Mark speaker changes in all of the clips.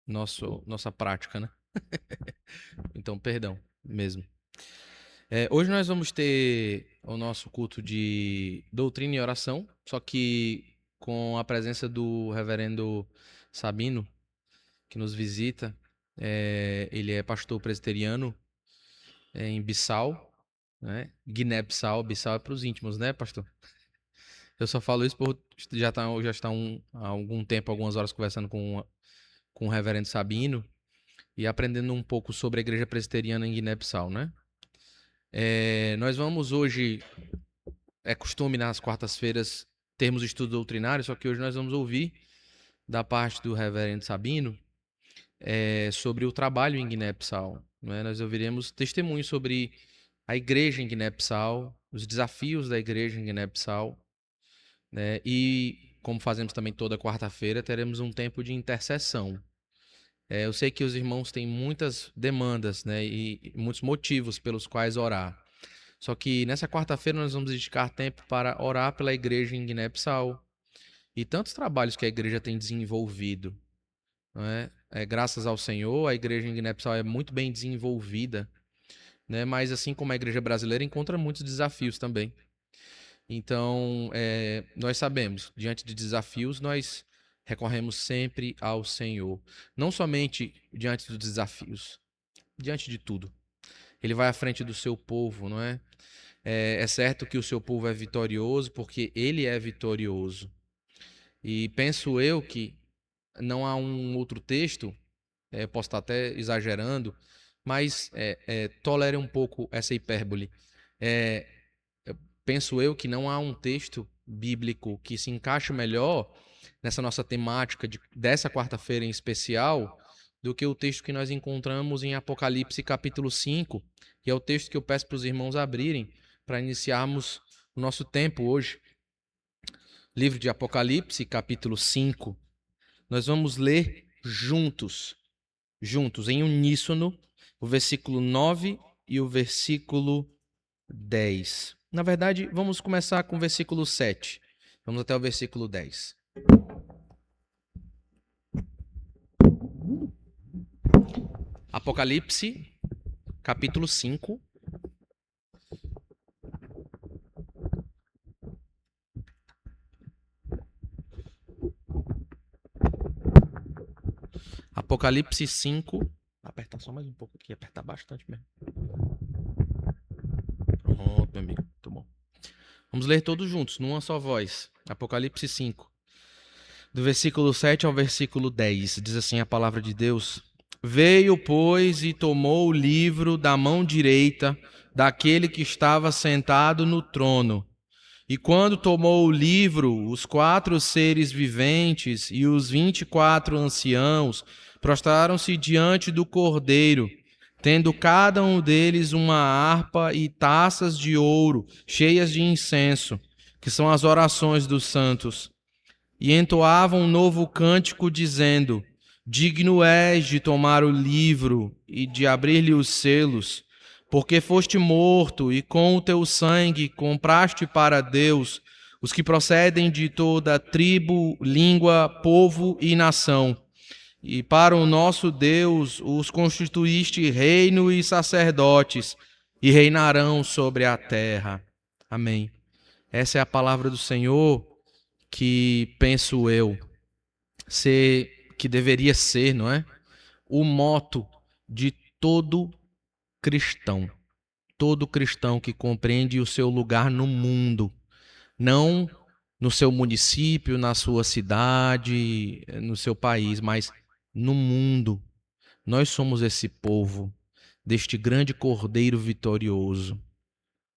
Speaker 1: nossa prática, né? Então, perdão mesmo. Hoje nós vamos ter o nosso culto de doutrina e oração, só que com a presença do reverendo Sabino, que nos visita. Ele é pastor presbiteriano em Bissau, né? Guiné-Bissau. Bissau é para os íntimos, né, pastor? Eu só falo isso por já está há algum tempo, algumas horas conversando com o reverendo Sabino e aprendendo um pouco sobre a igreja presbiteriana em Guiné-Bissau, né? Nós vamos hoje, é costume nas quartas-feiras termos estudo doutrinário, só que hoje nós vamos ouvir da parte do reverendo Sabino sobre o trabalho em Guiné-Bissau, né? Nós ouviremos testemunhos sobre a igreja em Guiné-Bissau, os desafios da igreja em Guiné-Bissau, né? E, como fazemos também toda quarta-feira, teremos um tempo de intercessão. Eu sei que os irmãos têm muitas demandas, né? E muitos motivos pelos quais orar. Só que nessa quarta-feira nós vamos dedicar tempo para orar pela igreja em Guiné-Bissau e tantos trabalhos que a igreja tem desenvolvido, não é? Graças ao Senhor, a igreja em Guiné-Bissau é muito bem desenvolvida, né? Mas assim como a igreja brasileira, encontra muitos desafios também. Então, nós sabemos, diante de desafios, nós recorremos sempre ao Senhor. Não somente diante dos desafios, diante de tudo. Ele vai à frente do seu povo, não é? É certo que o seu povo é vitorioso, porque ele é vitorioso. E penso eu que não há um outro texto, posso estar até exagerando, mas tolere um pouco essa hipérbole. Penso eu que não há um texto bíblico que se encaixe melhor nessa nossa temática dessa quarta-feira em especial do que o texto que nós encontramos em Apocalipse capítulo 5, que é o texto que eu peço para os irmãos abrirem para iniciarmos o nosso tempo hoje. Livro de Apocalipse, capítulo 5. Nós vamos ler juntos, em uníssono, o versículo 9 e o versículo 10. Na verdade, vamos começar com o versículo 7. Vamos até o versículo 10. Apocalipse, capítulo 5. Apocalipse 5. Vou apertar só mais um pouco aqui, apertar bastante mesmo. Pronto, meu amigo, muito bom. Vamos ler todos juntos, numa só voz. Apocalipse 5. Do versículo 7 ao versículo 10, diz assim a palavra de Deus: Veio, pois, e tomou o livro da mão direita daquele que estava sentado no trono. E quando tomou o livro, os 4 seres viventes e os 24 anciãos prostraram-se diante do Cordeiro, tendo cada um deles uma harpa e taças de ouro cheias de incenso, que são as orações dos santos. E entoavam um novo cântico, dizendo: Digno és de tomar o livro e de abrir-lhe os selos, porque foste morto e com o teu sangue compraste para Deus os que procedem de toda tribo, língua, povo e nação. E para o nosso Deus os constituíste reino e sacerdotes, e reinarão sobre a terra. Amém. Essa é a palavra do Senhor, que penso eu que deveria ser, não é? O moto de todo cristão que compreende o seu lugar no mundo, não no seu município, na sua cidade, no seu país, mas no mundo. Nós somos esse povo deste grande Cordeiro vitorioso.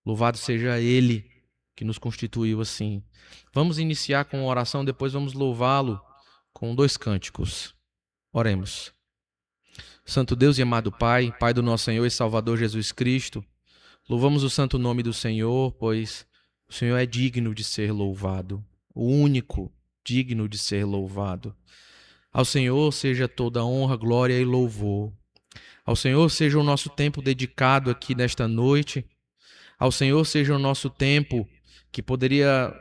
Speaker 1: Louvado seja Ele que nos constituiu assim. Vamos iniciar com uma oração, depois vamos louvá-lo com 2 cânticos. Oremos. Santo Deus e amado Pai, Pai do nosso Senhor e Salvador Jesus Cristo, louvamos o santo nome do Senhor, pois o Senhor é digno de ser louvado, o único digno de ser louvado. Ao Senhor seja toda honra, glória e louvor. Ao Senhor seja o nosso tempo dedicado aqui nesta noite. Ao Senhor seja o nosso tempo que poderíamos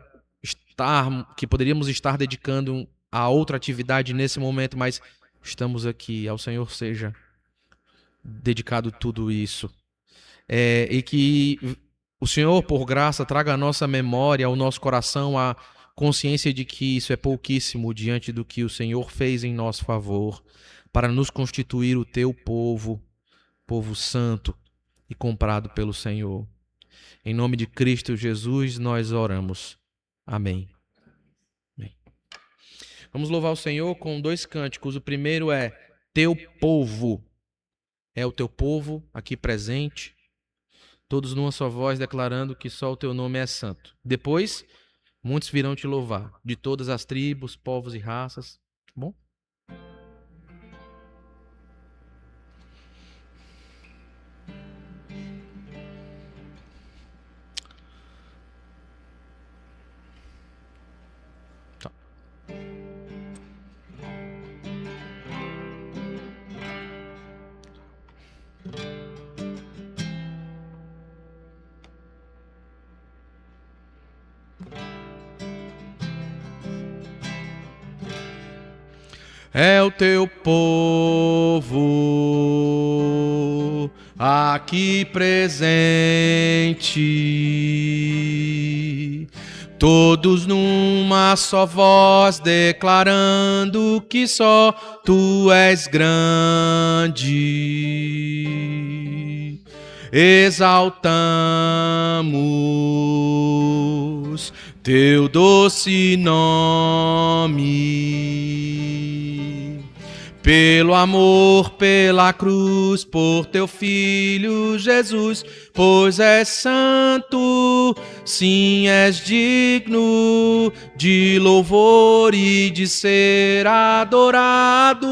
Speaker 1: estar dedicando a outra atividade nesse momento, mas estamos aqui. Ao Senhor seja dedicado tudo isso. E que o Senhor, por graça, traga à nossa memória, ao nosso coração, a consciência de que isso é pouquíssimo diante do que o Senhor fez em nosso favor, para nos constituir o teu povo, povo santo e comprado pelo Senhor. Em nome de Cristo Jesus, nós oramos. Amém. Amém. Vamos louvar o Senhor com 2 cânticos. O primeiro é Teu Povo. É o teu povo aqui presente, todos numa só voz declarando que só o teu nome é santo. Depois, muitos virão te louvar, de todas as tribos, povos e raças. Bom? Tá. É o teu povo aqui presente, todos numa só voz declarando que só tu és grande. Exaltamos teu doce nome, pelo amor, pela cruz, por teu Filho Jesus, pois és santo, sim, és digno de louvor e de ser adorado.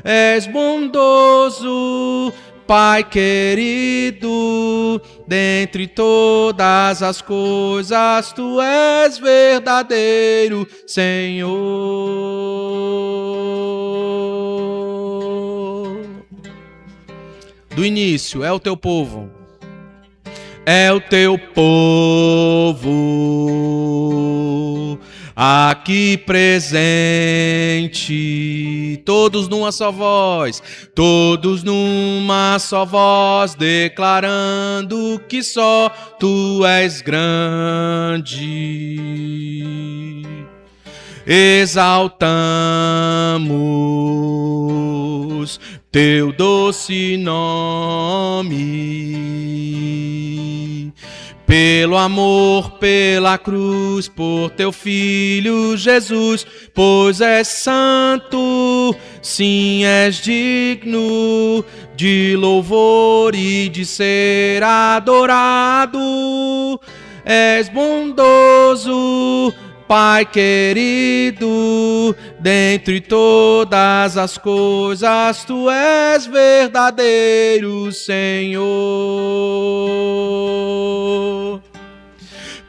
Speaker 1: És bondoso, Pai querido, dentre todas as coisas, tu és verdadeiro, Senhor. Do início, é o teu povo. É o teu povo aqui presente, todos numa só voz, declarando que só tu és grande. Exaltamos teu doce nome, pelo amor, pela cruz, por teu Filho Jesus, pois és santo, sim, és digno de louvor e de ser adorado. És bondoso, Pai querido, dentre todas as coisas, tu és verdadeiro, Senhor.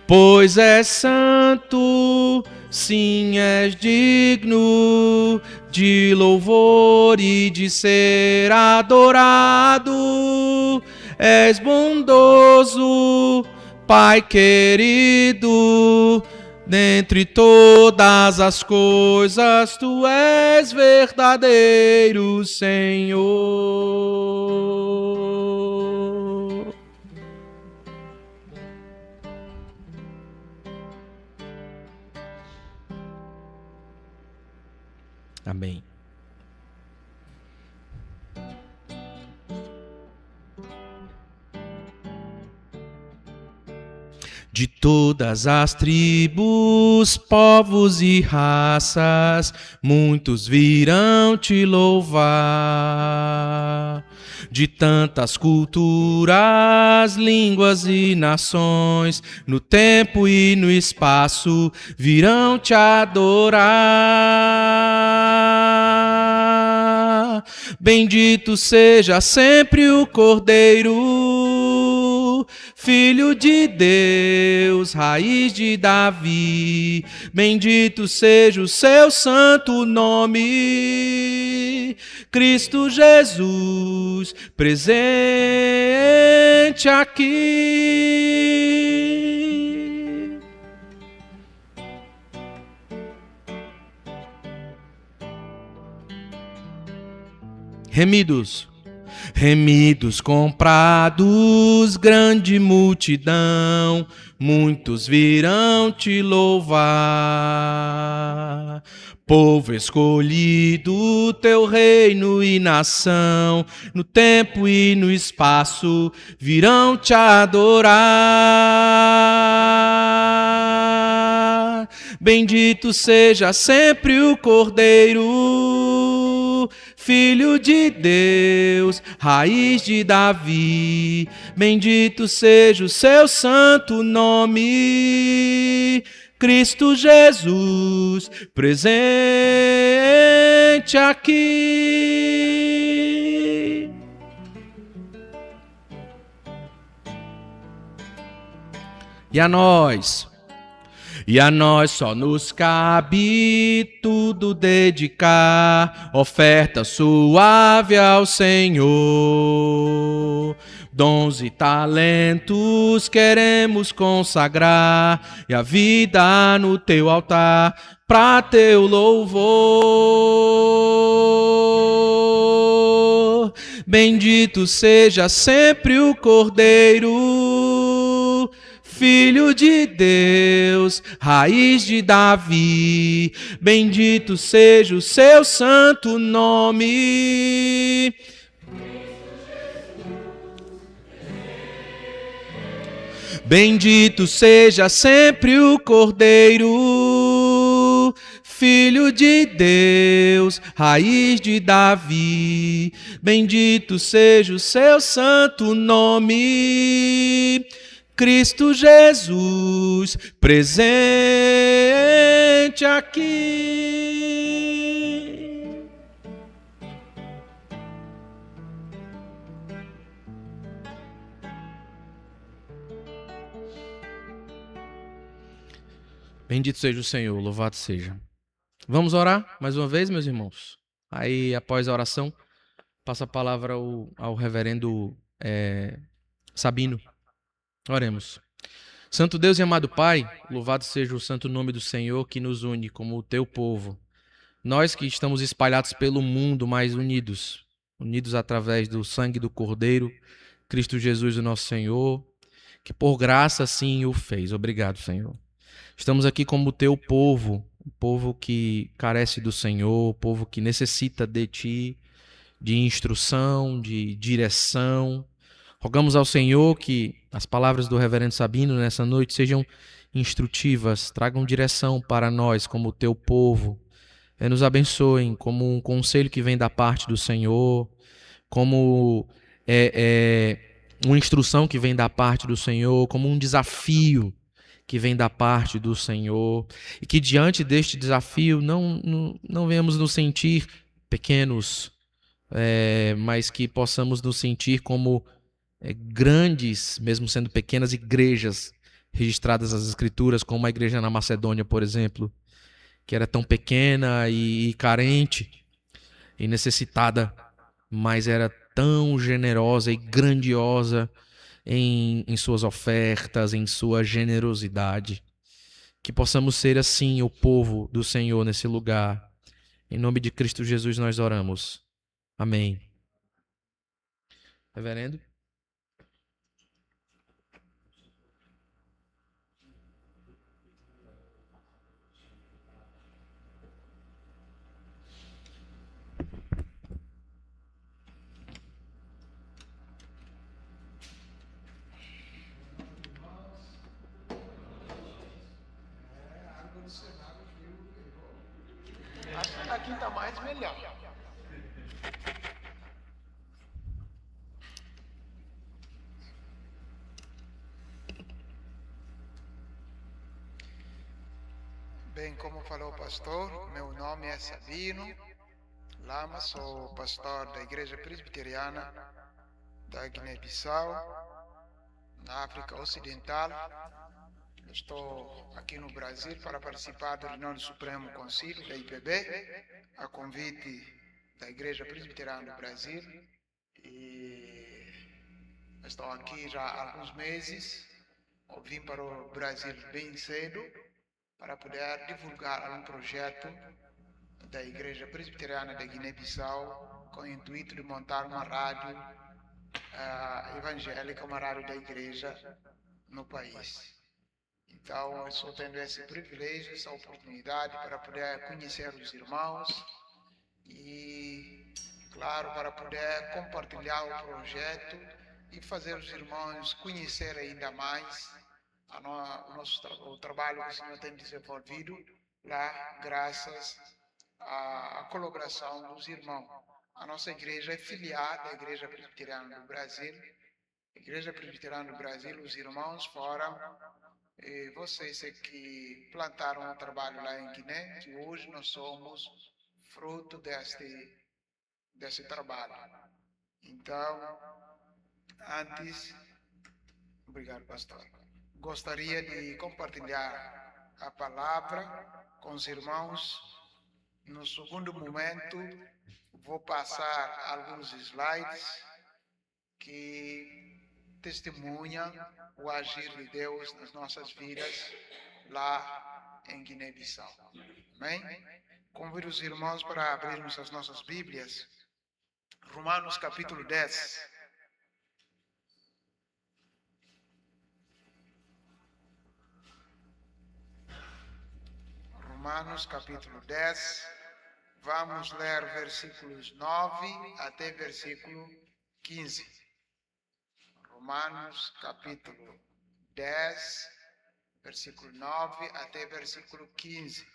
Speaker 1: Pois és santo, sim, és digno de louvor e de ser adorado. És bondoso, Pai querido, dentre todas as coisas, tu és verdadeiro, Senhor. Amém. De todas as tribos, povos e raças, muitos virão te louvar. De tantas culturas, línguas e nações, no tempo e no espaço, virão te adorar. Bendito seja sempre o Cordeiro, Filho de Deus, raiz de Davi, bendito seja o seu santo nome, Cristo Jesus, presente aqui. Remidos, remidos, comprados, grande multidão, muitos virão te louvar. Povo escolhido, teu reino e nação, no tempo e no espaço, virão te adorar. Bendito seja sempre o Cordeiro, Filho de Deus, raiz de Davi. Bendito seja o seu santo nome, Cristo Jesus, presente aqui. E a nós só nos cabe tudo dedicar, oferta suave ao Senhor. Dons e talentos queremos consagrar, e a vida no teu altar, pra teu louvor. Bendito seja sempre o Cordeiro, Filho de Deus, raiz de Davi. Bendito seja o seu santo nome. Bendito seja sempre o Cordeiro, Filho de Deus, raiz de Davi. Bendito seja o seu santo nome, Cristo Jesus, presente aqui. Bendito seja o Senhor, louvado seja. Vamos orar mais uma vez, meus irmãos? Aí, após a oração, passa a palavra ao reverendo Sabino. Oremos. Santo Deus e amado Pai, louvado seja o santo nome do Senhor que nos une como o teu povo. Nós que estamos espalhados pelo mundo, mas unidos através do sangue do Cordeiro, Cristo Jesus, o nosso Senhor, que por graça sim o fez. Obrigado, Senhor. Estamos aqui como o teu povo, o povo que carece do Senhor, o povo que necessita de ti, de instrução, de direção. Rogamos ao Senhor que as palavras do reverendo Sabino nessa noite sejam instrutivas, tragam direção para nós como o teu povo. Nos abençoem como um conselho que vem da parte do Senhor, como uma instrução que vem da parte do Senhor, como um desafio que vem da parte do Senhor. E que diante deste desafio não venhamos nos sentir pequenos, mas que possamos nos sentir como grandes, mesmo sendo pequenas igrejas registradas nas Escrituras, como a igreja na Macedônia, por exemplo, que era tão pequena e carente e necessitada, mas era tão generosa e grandiosa em suas ofertas, em sua generosidade. Que possamos ser assim o povo do Senhor nesse lugar. Em nome de Cristo Jesus nós oramos. Amém. Reverendo?
Speaker 2: Aqui está mais melhor. Bem, como falou o pastor, meu nome é Sabino Lama, sou pastor da Igreja Presbiteriana da Guiné-Bissau, na África Ocidental. Estou aqui no Brasil para participar da reunião do Supremo Concílio da IPB, a convite da Igreja Presbiteriana do Brasil. E estou aqui já há alguns meses. Vim para o Brasil bem cedo para poder divulgar um projeto da Igreja Presbiteriana da Guiné-Bissau com o intuito de montar uma rádio evangélica, uma rádio da igreja no país. Então, eu estou tendo esse privilégio, essa oportunidade para poder conhecer os irmãos e, claro, para poder compartilhar o projeto e fazer os irmãos conhecer ainda mais o trabalho que o Senhor tem desenvolvido lá, graças à colaboração dos irmãos. A nossa igreja é filiada à Igreja Presbiteriana do Brasil. A Igreja Presbiteriana do Brasil, os irmãos foram vocês é que plantaram um trabalho lá em Guiné, que hoje nós somos fruto desse trabalho. Então, antes, obrigado, pastor. Gostaria de compartilhar a palavra com os irmãos. No segundo momento, vou passar alguns slides que testemunham o agir de Deus nas nossas vidas lá em Guiné-Bissau. Amém? Convido os irmãos para abrirmos as nossas Bíblias. Romanos capítulo 10. Romanos capítulo 10. Vamos ler versículos 9 até versículo 15. Romanos capítulo 10, versículo 9 até versículo 15.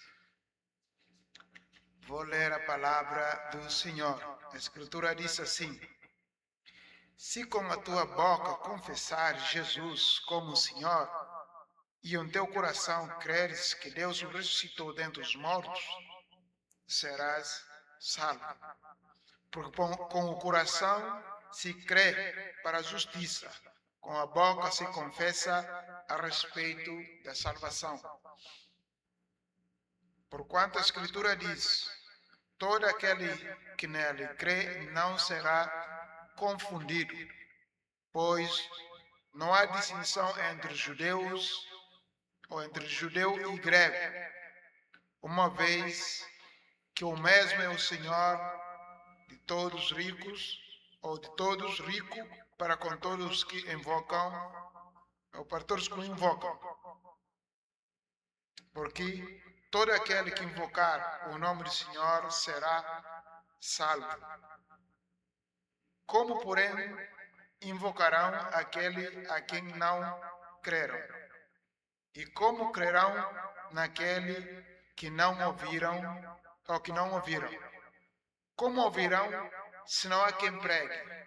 Speaker 2: Vou ler a palavra do Senhor. A Escritura diz assim: se com a tua boca confessares Jesus como Senhor, e em teu coração creres que Deus o ressuscitou dentre os mortos, serás salvo. Porque com o coração se crê para a justiça, com a boca se confessa a respeito da salvação. Porquanto a Escritura diz: todo aquele que nele crê não será confundido, pois não há distinção entre judeus ou entre judeu e grego, uma vez que o mesmo é o Senhor de todos ricos, ou de todos rico, para com todos que invocam, ou para todos que o invocam. Porque todo aquele que invocar o nome do Senhor será salvo. Como, porém, invocarão aquele a quem não creram? E como crerão naquele que não ouviram, ou que não ouviram? Como ouvirão se não há quem pregue?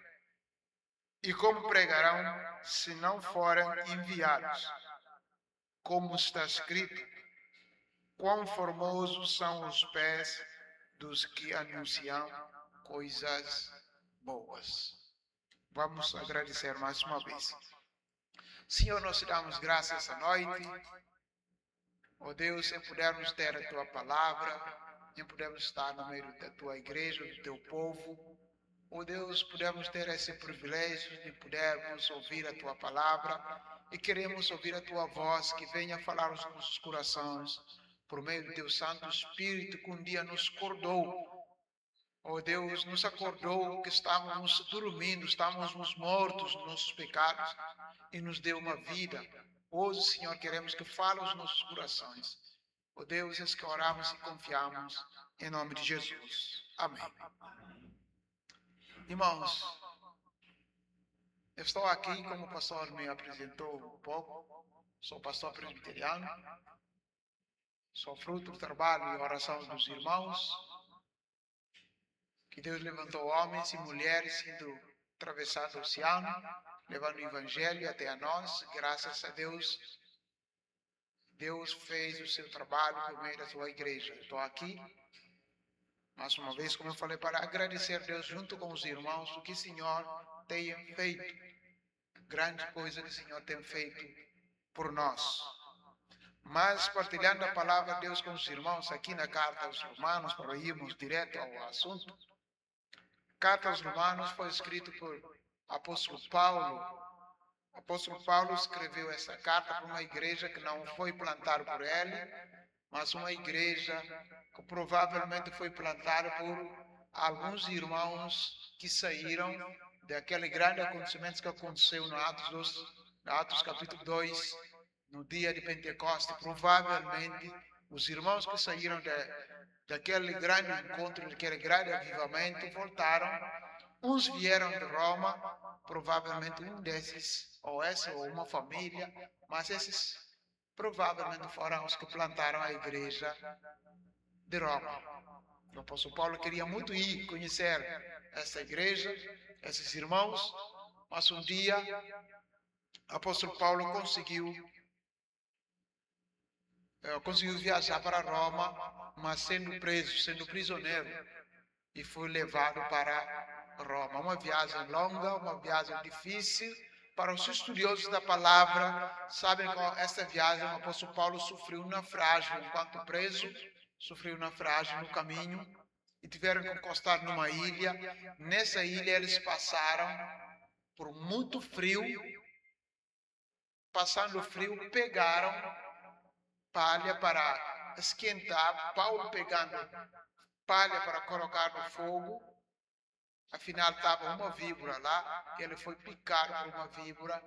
Speaker 2: E como pregarão se não forem enviados? Como está escrito: quão formosos são os pés dos que anunciam coisas boas. Vamos agradecer mais uma vez. Senhor, nós te damos graças essa noite. Ó Deus, em podermos ter a tua palavra, em podermos estar no meio da tua igreja, do teu povo. Ó Deus, podemos ter esse privilégio de podermos ouvir a tua palavra e queremos ouvir a tua voz que venha falar aos nossos corações por meio do teu Santo Espírito que um dia nos acordou. Ó Deus, nos acordou que estávamos dormindo, estávamos mortos nos nossos pecados e nos deu uma vida. Hoje, Senhor, queremos que fale aos nossos corações. Ó Deus, é que oramos e confiamos em nome de Jesus. Amém. Irmãos, eu estou aqui, como o pastor me apresentou um pouco, sou pastor presbiteriano, sou fruto do trabalho e oração dos irmãos, que Deus levantou homens e mulheres indo atravessar o oceano, levando o evangelho até a nós. Graças a Deus, Deus fez o seu trabalho por meio da sua igreja. Estou aqui, mais uma vez, como eu falei, para agradecer a Deus junto com os irmãos o que o Senhor tem feito. Grande coisa que o Senhor tem feito por nós. Mas partilhando a palavra de Deus com os irmãos aqui na carta aos Romanos, para irmos direto ao assunto. A carta aos Romanos foi escrita por apóstolo Paulo. O apóstolo Paulo escreveu essa carta para uma igreja que não foi plantada por ele, mas uma igreja que provavelmente foi plantada por alguns irmãos que saíram daquele grande acontecimento que aconteceu no Atos capítulo 2, no dia de Pentecostes. Provavelmente, os irmãos que saíram daquele grande encontro, daquele grande avivamento, voltaram. Uns vieram de Roma, provavelmente um desses, ou essa, ou uma família, mas esses provavelmente foram os que plantaram a igreja de Roma. O apóstolo Paulo queria muito ir conhecer essa igreja, esses irmãos, mas um dia o apóstolo Paulo conseguiu viajar para Roma, mas sendo preso, sendo prisioneiro, e foi levado para Roma. Uma viagem longa, uma viagem difícil. Para os estudiosos da palavra, sabem que essa viagem o apóstolo Paulo sofreu um naufrágio enquanto preso, sofreu um naufrágio no caminho e tiveram que encostar numa ilha. Nessa ilha eles passaram por muito frio. Passando frio, pegaram palha para esquentar. Paulo pegando palha para colocar no fogo. Afinal, estava uma víbora lá. Ele foi picado por uma víbora.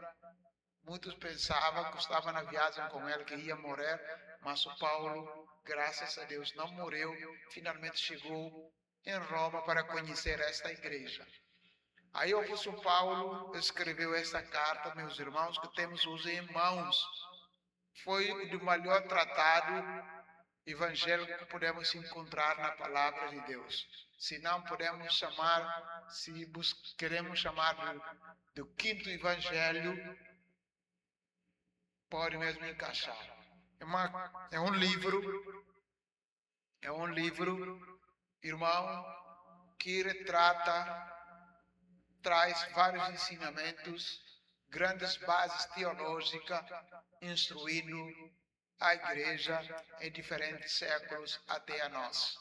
Speaker 2: Muitos pensavam que estava na viagem com ele, que ia morrer. Mas o Paulo, graças a Deus, não morreu. Finalmente chegou em Roma para conhecer esta igreja. Aí o apóstolo Paulo escreveu esta carta, meus irmãos, que temos hoje em mãos. Foi o do maior tratado evangélico que podemos encontrar na palavra de Deus. Se não podemos chamar, queremos chamar do quinto evangelho, pode mesmo encaixar. É um livro, irmão, que traz vários ensinamentos, grandes bases teológicas, instruindo a igreja em diferentes séculos até a nós.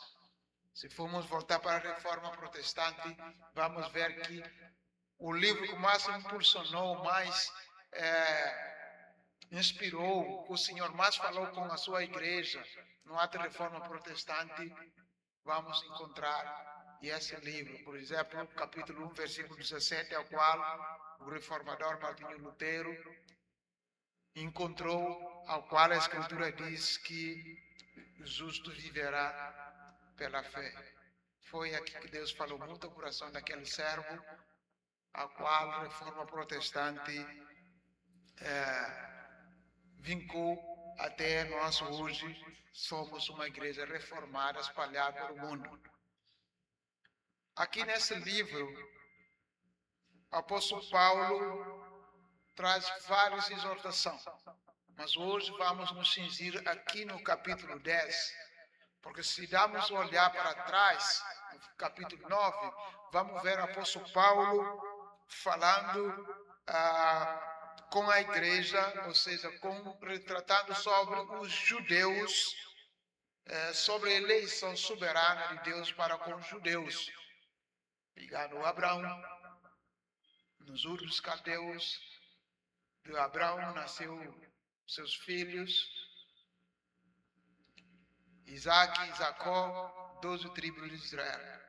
Speaker 2: Se formos voltar para a Reforma Protestante, vamos ver que o livro que mais impulsionou, mais inspirou, que o Senhor mais falou com a sua igreja no ato de Reforma Protestante, vamos encontrar esse livro. Por exemplo, capítulo 1, versículo 17, ao qual o reformador Martinho Lutero encontrou, ao qual a Escritura diz que o justo viverá pela fé. Foi aqui que Deus falou muito ao coração daquele servo, ao qual a Reforma Protestante vincou até nós hoje. Somos uma igreja reformada espalhada pelo mundo. Aqui nesse livro, o apóstolo Paulo traz várias exortações, mas hoje vamos nos cingir aqui no capítulo 10, porque se darmos um olhar para trás, no capítulo 9, vamos ver o apóstolo Paulo falando com a igreja, ou seja, retratando sobre os judeus, sobre a eleição soberana de Deus para com os judeus. Ligado a Abraão, nos Ur dos Caldeus, de Abraão nasceu seus filhos, Isaac e Jacó, 12 tribos de Israel.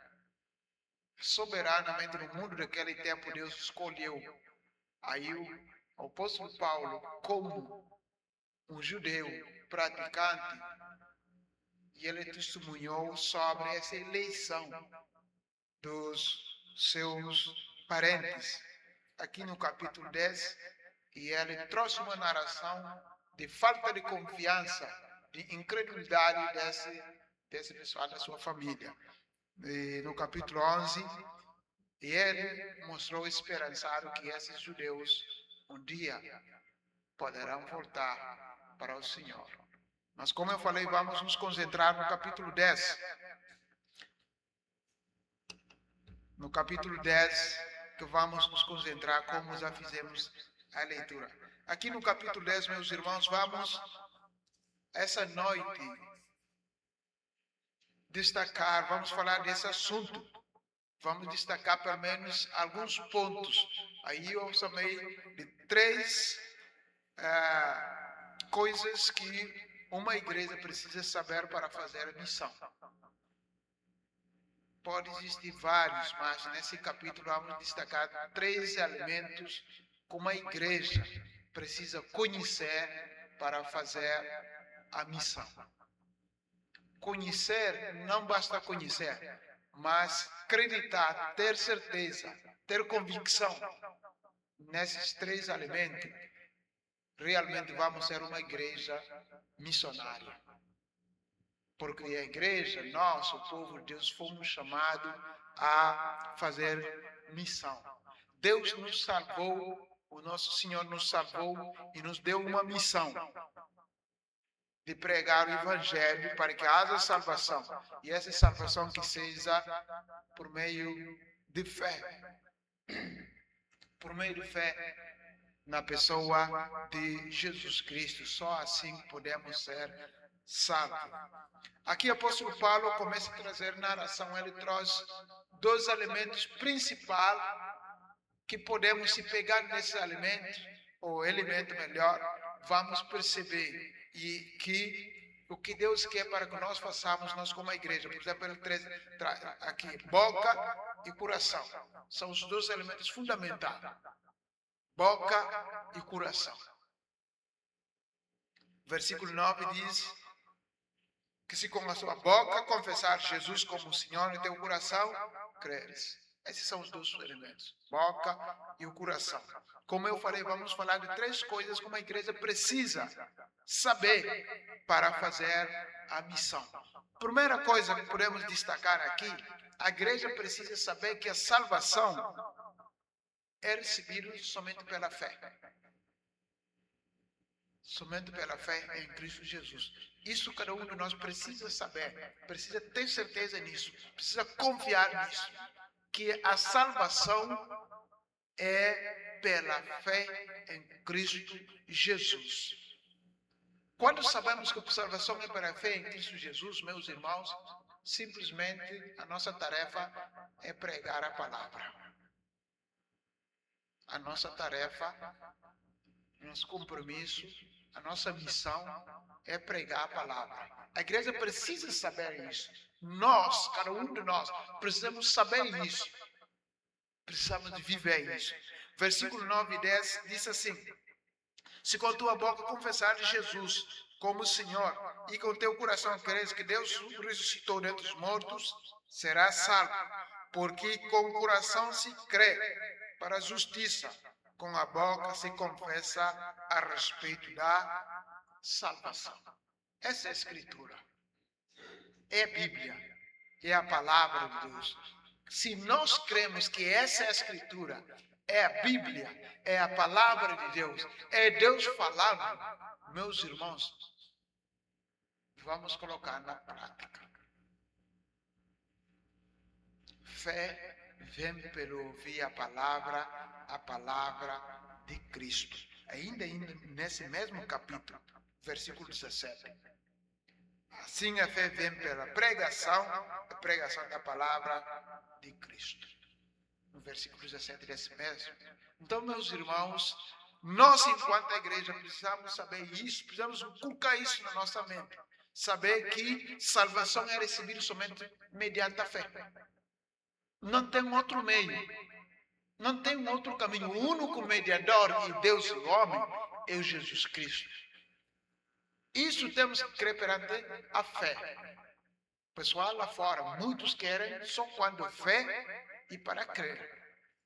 Speaker 2: Soberanamente no mundo daquele tempo Deus escolheu. Aí o apóstolo Paulo, como um judeu praticante, e ele testemunhou sobre essa eleição dos seus parentes. Aqui no capítulo 10, e ele trouxe uma narração de falta de confiança, de incredulidade desse pessoal da sua família. E no capítulo 11, ele mostrou esperançado que esses judeus um dia poderão voltar para o Senhor. Mas como eu falei, vamos nos concentrar no capítulo 10. No capítulo 10, que vamos nos concentrar como já fizemos a leitura. Aqui no capítulo 10, meus irmãos, vamos essa noite destacar, vamos falar desse assunto. Vamos destacar pelo menos alguns pontos. Aí eu chamei de 3 coisas que uma igreja precisa saber para fazer a missão. Pode existir vários, mas nesse capítulo vamos destacar 3 elementos como a igreja precisa conhecer para fazer a missão. Conhecer, não basta conhecer, mas acreditar, ter certeza, ter convicção nesses 3 elementos, realmente vamos ser uma igreja missionária. Porque a igreja, nós, o povo de Deus, fomos chamados a fazer missão. Deus nos salvou, o nosso Senhor nos salvou e nos deu uma missão de pregar o Evangelho para que haja salvação. E essa salvação que seja por meio de fé. Por meio de fé na pessoa de Jesus Cristo. Só assim podemos ser salvos. Aqui o apóstolo Paulo começa a trazer narração. Ele traz 2 elementos principais que podemos, se pegar nesse elemento, ou elemento melhor, vamos perceber e que o que Deus quer para que nós façamos, nós como a igreja. Por exemplo, ele traz aqui boca e coração. São os 2 elementos fundamentais. Boca e coração. Versículo 9 diz que se com a sua boca confessar Jesus como Senhor e teu coração creres. Esses são os 2 elementos, boca e o coração. Como eu falei, vamos falar de 3 coisas como a igreja precisa saber para fazer a missão. Primeira coisa que podemos destacar aqui, a igreja precisa saber que a salvação é recebida somente pela fé. Somente pela fé em Cristo Jesus. Isso cada um de nós precisa saber, precisa ter certeza nisso, precisa confiar nisso, que a salvação é pela fé em Cristo Jesus. Quando sabemos que a salvação é pela fé em Cristo Jesus, meus irmãos, simplesmente a nossa tarefa é pregar a palavra. A nossa tarefa, nosso compromisso, a nossa missão é pregar a palavra. A igreja precisa saber isso. Nós, cada um de nós, precisamos saber isso. Precisamos de viver isso. Versículo 9 e 10 diz assim: se com tua boca confessares Jesus como Senhor e com teu coração creres que Deus ressuscitou dentre os mortos, serás salvo. Porque com o coração se crê para a justiça, com a boca se confessa a respeito da salvação. Essa é a Escritura. É a Bíblia. É a palavra de Deus. Se nós cremos que essa é a Escritura, é a Bíblia, é a palavra de Deus, é Deus falando, meus irmãos, vamos colocar na prática. Fé vem pelo ouvir a palavra de Cristo. Ainda nesse mesmo capítulo, versículo 17. Assim a fé vem pela pregação, a pregação da palavra de Cristo. No versículo 17 desse mesmo. Então, meus irmãos, nós enquanto a igreja precisamos saber isso, precisamos colocar isso na nossa mente. Saber que salvação é recebida somente mediante a fé. Não tem outro meio. Não tem um outro caminho. O único mediador entre Deus e o homem é o Jesus Cristo. Isso temos que crer perante a fé. O pessoal lá fora, muitos querem só quando fé e para crer.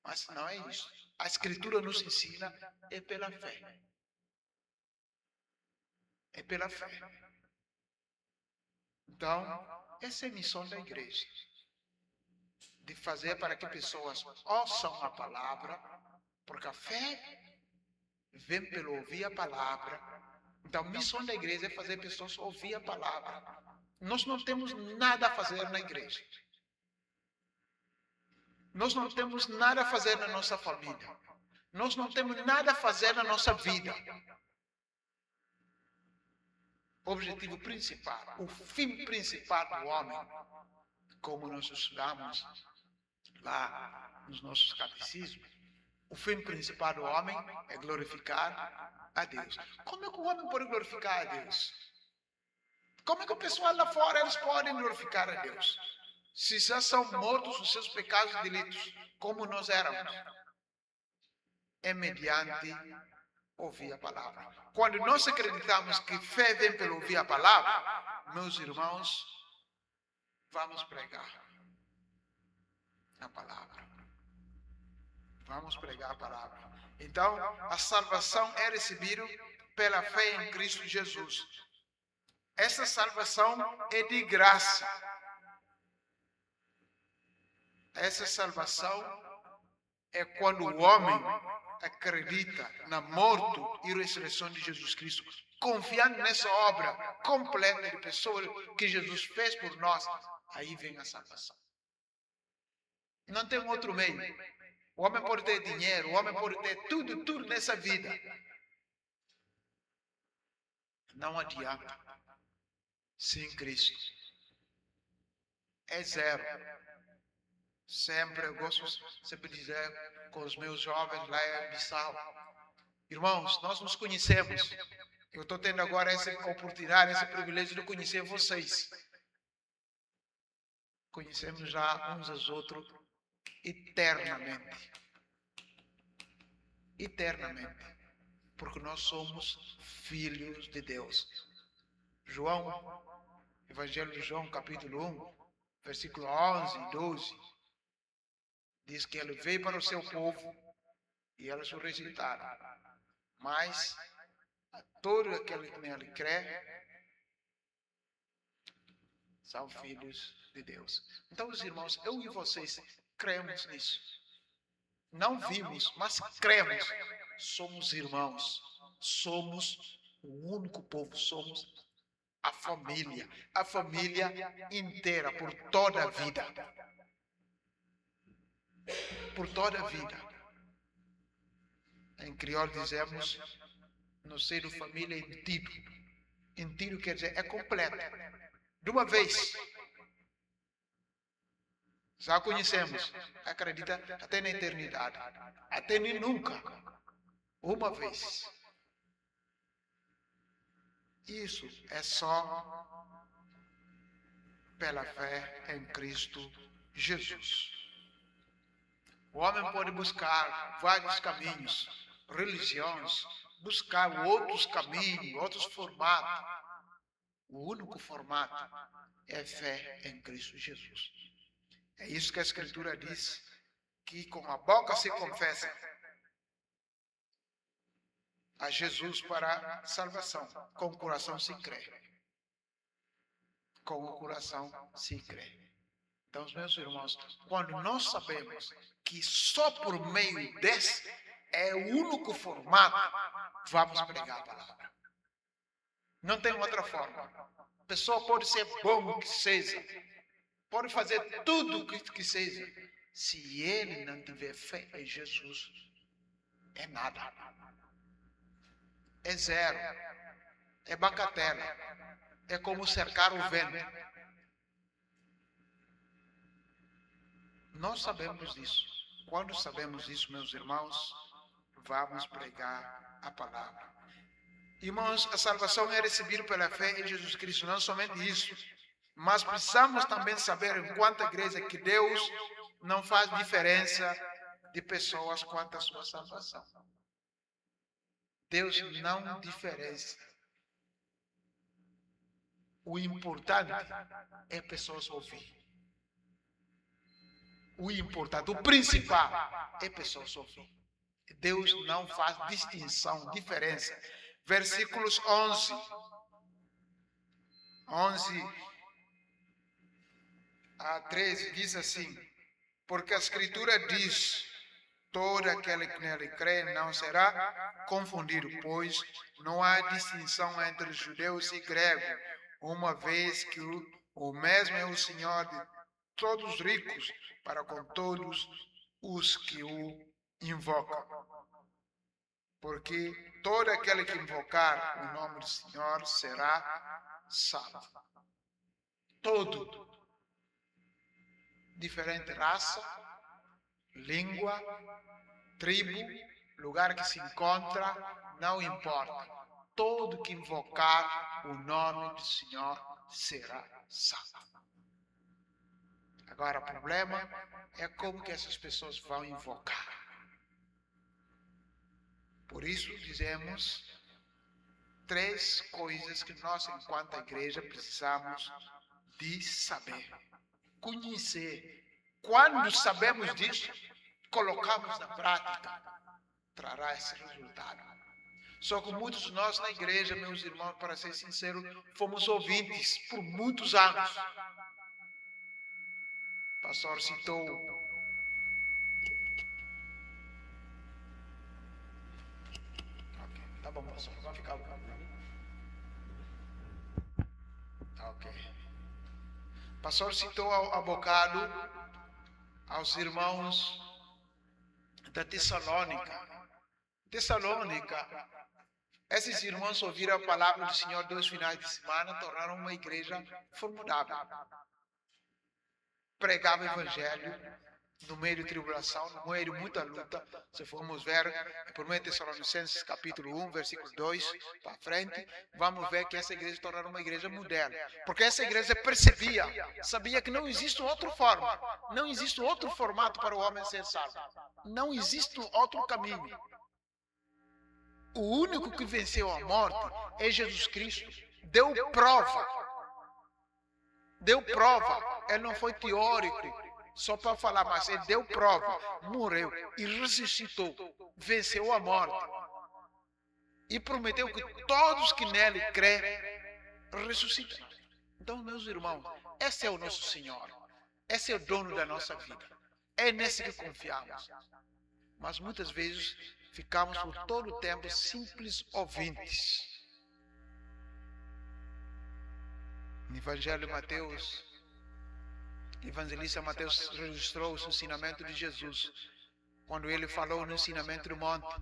Speaker 2: Mas não é isso. A Escritura nos ensina é pela fé. É pela fé. Então, essa é a missão da igreja. De fazer para que pessoas ouçam a palavra, porque a fé vem pelo ouvir a palavra. Então, a missão da igreja é fazer pessoas ouvir a palavra. Nós não temos nada a fazer na igreja. Nós não temos nada a fazer na nossa família. Nós não temos nada a fazer na nossa vida. O objetivo principal, o fim principal do homem, como nós estudamos lá nos nossos catecismos, o fim principal do homem é glorificar a Deus. Como é que o homem pode glorificar a Deus? Como é que o pessoal lá fora eles podem glorificar a Deus? Se já são mortos os seus pecados e delitos, como nós éramos, é mediante ouvir a palavra. Quando nós acreditamos que fé vem pelo ouvir a palavra, meus irmãos, vamos pregar a palavra. Vamos pregar a palavra. Então, a salvação é recebida pela fé em Cristo Jesus. Essa salvação é de graça. Essa salvação é quando o homem acredita na morte e ressurreição de Jesus Cristo, confiando nessa obra completa de pessoa que Jesus fez por nós. Aí vem a salvação. Não tem outro meio. O homem pode ter dinheiro, o homem pode ter tudo nessa vida. Não adianta. Sem Cristo. É zero. Sempre, eu gosto sempre de dizer com os meus jovens lá em Bissau. Irmãos, nós nos conhecemos. Eu estou tendo agora essa oportunidade, esse privilégio de conhecer vocês. Conhecemos já uns aos outros eternamente. Eternamente. Porque nós somos filhos de Deus. João, Evangelho de João, capítulo 1, versículo 11 e 12, diz que ele veio para o seu povo e eles o rejeitaram. Mas a todo aquele que nele crê são filhos de Deus. Então, os irmãos, eu e vocês cremos nisso. Não vimos, mas cremos. Somos irmãos. Somos o único povo. Somos a família inteira, por toda a vida. Por toda a vida. Em crioulo dizemos, no seio família inteiro. Inteiro quer dizer, é completo. De uma vez. Já conhecemos. Acredita até na eternidade. Até nem nunca. Uma vez. Isso é só pela fé em Cristo Jesus. O homem pode buscar vários caminhos, religiões, buscar outros caminhos, outros formatos. O único formato é fé em Cristo Jesus. É isso que a Escritura diz, que com a boca se confessa a Jesus para a salvação, com o coração se crê. Com o coração se crê. Então, meus irmãos, quando nós sabemos que só por meio desse é o único formato, vamos pregar a palavra. Não tem outra forma. A pessoa pode ser bom o que seja, pode fazer tudo o que seja. Se ele não tiver fé em Jesus, é nada. É zero. É bacatela. É como cercar o vento. Nós sabemos disso. Quando sabemos disso, meus irmãos, vamos pregar a palavra. Irmãos, a salvação é recebida pela fé em Jesus Cristo. Não somente isso, mas precisamos também saber, enquanto igreja, que Deus não faz diferença de pessoas quanto à sua salvação. Deus não diferencia. O importante é pessoas ouvir. O importante, o principal é pessoas ouvir. Deus não faz distinção, diferença. Versículos 11 a 13 diz assim: porque a Escritura diz, todo aquele que nele crê não será confundido, pois não há distinção entre judeus e gregos, uma vez que o mesmo é o Senhor de todos os ricos, para com todos os que o invocam. Porque todo aquele que invocar o nome do Senhor será salvo. Todo. Diferente raça, língua, tribo, lugar que se encontra, não importa. Todo que invocar o nome do Senhor será salvo. Agora, o problema é como que essas pessoas vão invocar. Por isso, dizemos 3 coisas que nós, enquanto igreja, precisamos de saber. Conhecer. Quando sabemos disso, colocamos na prática, trará esse resultado. Só que muitos de nós na igreja, meus irmãos, para ser sincero, fomos ouvintes por muitos anos. O pastor citou tá bom, pastor, vai ficar bom. Ok. O pastor citou há bocado aos irmãos da Tessalônica. Esses irmãos ouviram a palavra do Senhor 2 finais de semana, tornaram uma igreja formidável. Pregava o evangelho no meio de tribulação, no meio de muita luta. Se formos ver, em 1 Tessalonicenses capítulo 1, versículo 2, para frente, vamos ver que essa igreja tornaram uma igreja moderna. Porque essa igreja sabia que não existe outra forma, não existe outro formato para o homem ser salvo. Não existe outro caminho. O único que venceu a morte é Jesus Cristo. Deu prova. Ele não foi teórico, só para falar, mas ele deu prova. Morreu e ressuscitou. Venceu a morte. E prometeu que todos que nele crêem ressuscitam. Então, meus irmãos, esse é o nosso Senhor. Esse é o dono da nossa vida. É nesse que confiamos. Mas muitas vezes ficamos por todo o tempo simples ouvintes. No Evangelho de Mateus, o evangelista Mateus registrou o ensinamento de Jesus, quando ele falou no ensinamento do monte,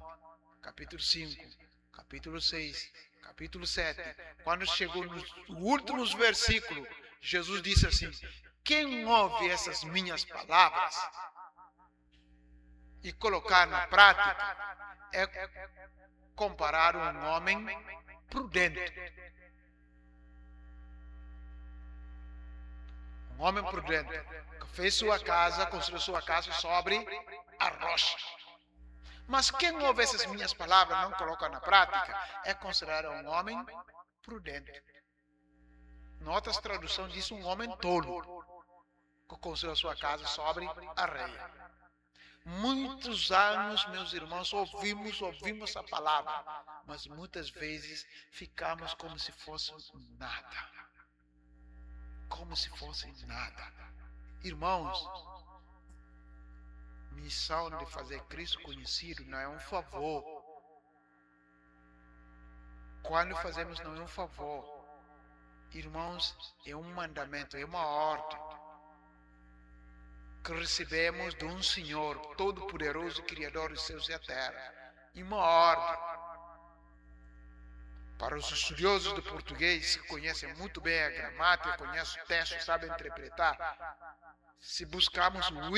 Speaker 2: capítulo 5, capítulo 6, capítulo 7. Quando chegou nos últimos versículos, Jesus disse assim: quem ouve essas minhas palavras e colocar na prática, é comparar um homem prudente. Um homem prudente que fez sua casa, construiu sua casa sobre a rocha. Mas quem ouve essas minhas palavras e não coloca na prática, é considerado um homem prudente. Em outras traduções diz um homem tolo, que construiu sua casa sobre a areia. Muitos anos, meus irmãos, ouvimos a palavra, mas muitas vezes ficamos como se fosse nada. Como se fosse nada. Irmãos, missão de fazer Cristo conhecido não é um favor. Quando fazemos não é um favor. Irmãos, é um mandamento, é uma ordem que recebemos de um Senhor Todo-Poderoso, Criador dos céus e a terra. E uma ordem. Para os estudiosos do português, que conhecem muito bem a gramática, conhecem o texto, sabem interpretar, se buscarmos o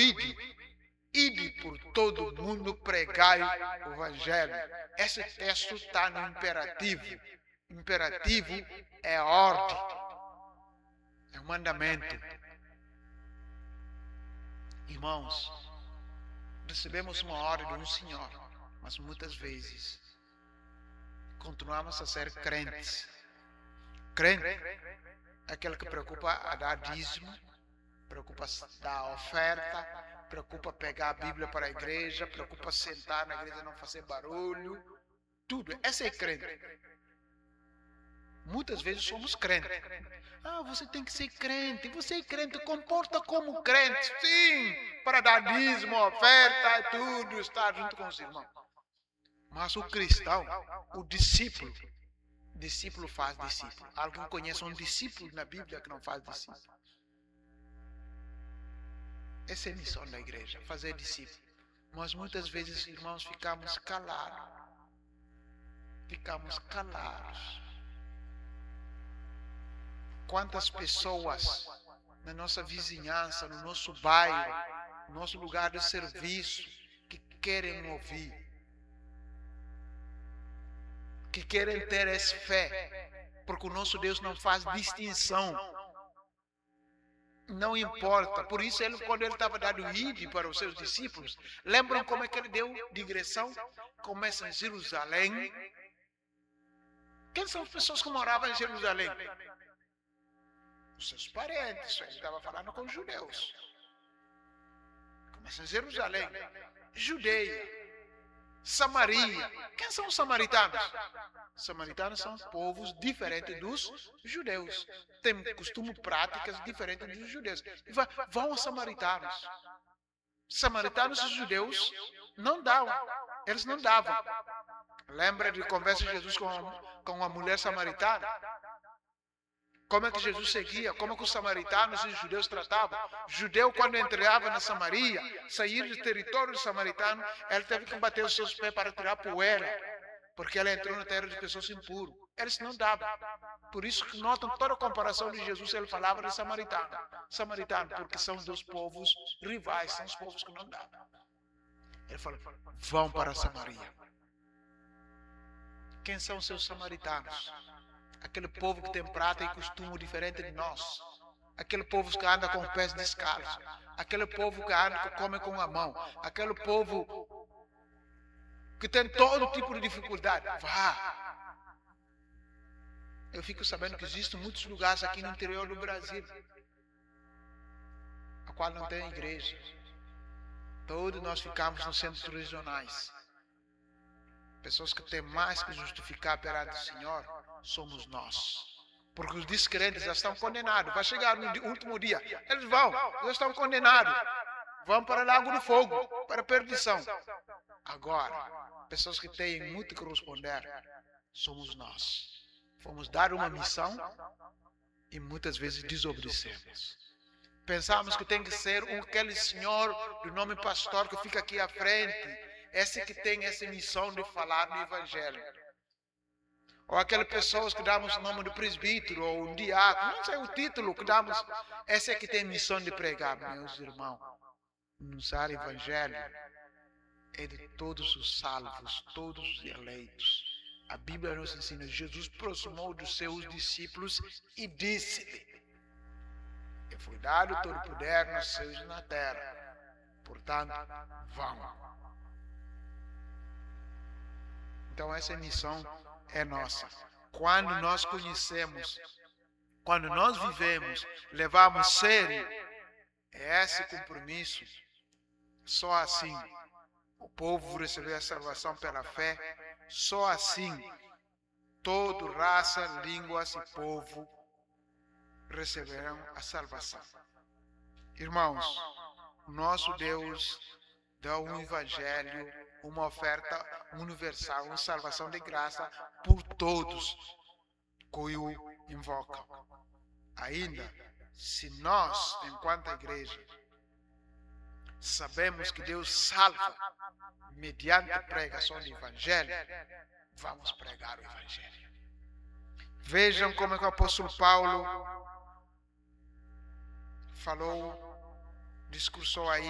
Speaker 2: ide por todo o mundo, pregai o Evangelho. Esse texto está no imperativo. Imperativo é ordem, é um mandamento. Irmãos, recebemos uma ordem de um Senhor, mas muitas vezes continuamos a ser crentes. Crente é aquele que preocupa a dar dízimo, preocupa dar oferta, preocupa pegar a Bíblia para a igreja, preocupa sentar na igreja e não fazer barulho. Tudo. Esse é crente. Muitas vezes somos crentes. Você tem que ser crente. Você é crente, comporta como crente. Sim, para dar dízimo, oferta e tudo, estar junto com os irmãos. Mas o cristão, o discípulo faz discípulo. Alguém conhece um discípulo na Bíblia que não faz discípulo? Essa é a missão da igreja, fazer discípulo. Mas muitas vezes, irmãos, ficamos calados. Quantas pessoas na nossa vizinhança, no nosso bairro, no nosso lugar de serviço, que querem ouvir, que querem ter essa fé, porque o nosso Deus não faz distinção. Não importa. Por isso, quando ele estava dando ide para os seus discípulos, lembram como é que ele deu digressão? Começa em Jerusalém. Quem são as pessoas que moravam em Jerusalém? Os seus parentes. Ele estava falando com os judeus. Começa em Jerusalém, Judeia, Samaria. Quem são os samaritanos? Samaritanos são povos diferentes dos judeus. Têm costumes, práticas diferentes dos judeus. E vão aos samaritanos. Samaritanos e judeus não davam. Eles não davam. Lembra de conversa de Jesus com uma mulher samaritana? Como é que Jesus seguia? Como é que os samaritanos e os judeus tratavam? Judeu, quando entrava na Samaria, sair do território samaritano, ele teve que bater os seus pés para tirar poeira, porque ela entrou na terra de pessoas impuras. Eles não davam. Por isso que notam toda a comparação de Jesus, ele falava de samaritano. Samaritano, porque são dos povos rivais, são os povos que não davam. Ele falou, vão para Samaria. Quem são os seus samaritanos? Aquele povo que tem prática e costume diferente de nós. Aquele povo que anda com os pés descalços. Aquele povo que come com a mão. Aquele povo que tem todo tipo de dificuldade. Vá. Eu fico sabendo que existem muitos lugares aqui no interior do Brasil, a qual não tem igreja. Todos nós ficamos nos centros regionais. Pessoas que têm mais que justificar perante o Senhor somos nós. Porque os descrentes já estão condenados. Vai chegar no último dia. Eles já estão condenados. Vão para o lago do fogo, para a perdição. Agora, pessoas que têm muito que responder, somos nós. Fomos dar uma missão e muitas vezes desobedecemos. Pensamos que tem que ser aquele senhor do nome pastor que fica aqui à frente. Esse que tem essa missão de falar no Evangelho. Ou aquelas pessoas que damos o nome de presbítero ou um diácono, não sei o título que damos. Esse é que tem missão de pregar, meus irmãos. Anunciar o Evangelho é de todos os salvos, todos os eleitos. A Bíblia nos ensina, Jesus aproximou dos seus discípulos e disse-lhe, eu fui dado todo o poder nos céus e na terra. Portanto, vão. Então essa missão é nossa. Quando nós conhecemos, quando nós vivemos, levamos sério esse compromisso, só assim o povo receberá a salvação pela fé, só assim toda raça, línguas e povo receberão a salvação. Irmãos, nosso Deus dá um evangelho, uma oferta universal, uma salvação de graça por todos que o invocam. Ainda, se nós, enquanto igreja, sabemos que Deus salva mediante a pregação do evangelho, vamos pregar o evangelho. Vejam como é que o apóstolo Paulo falou, discursou aí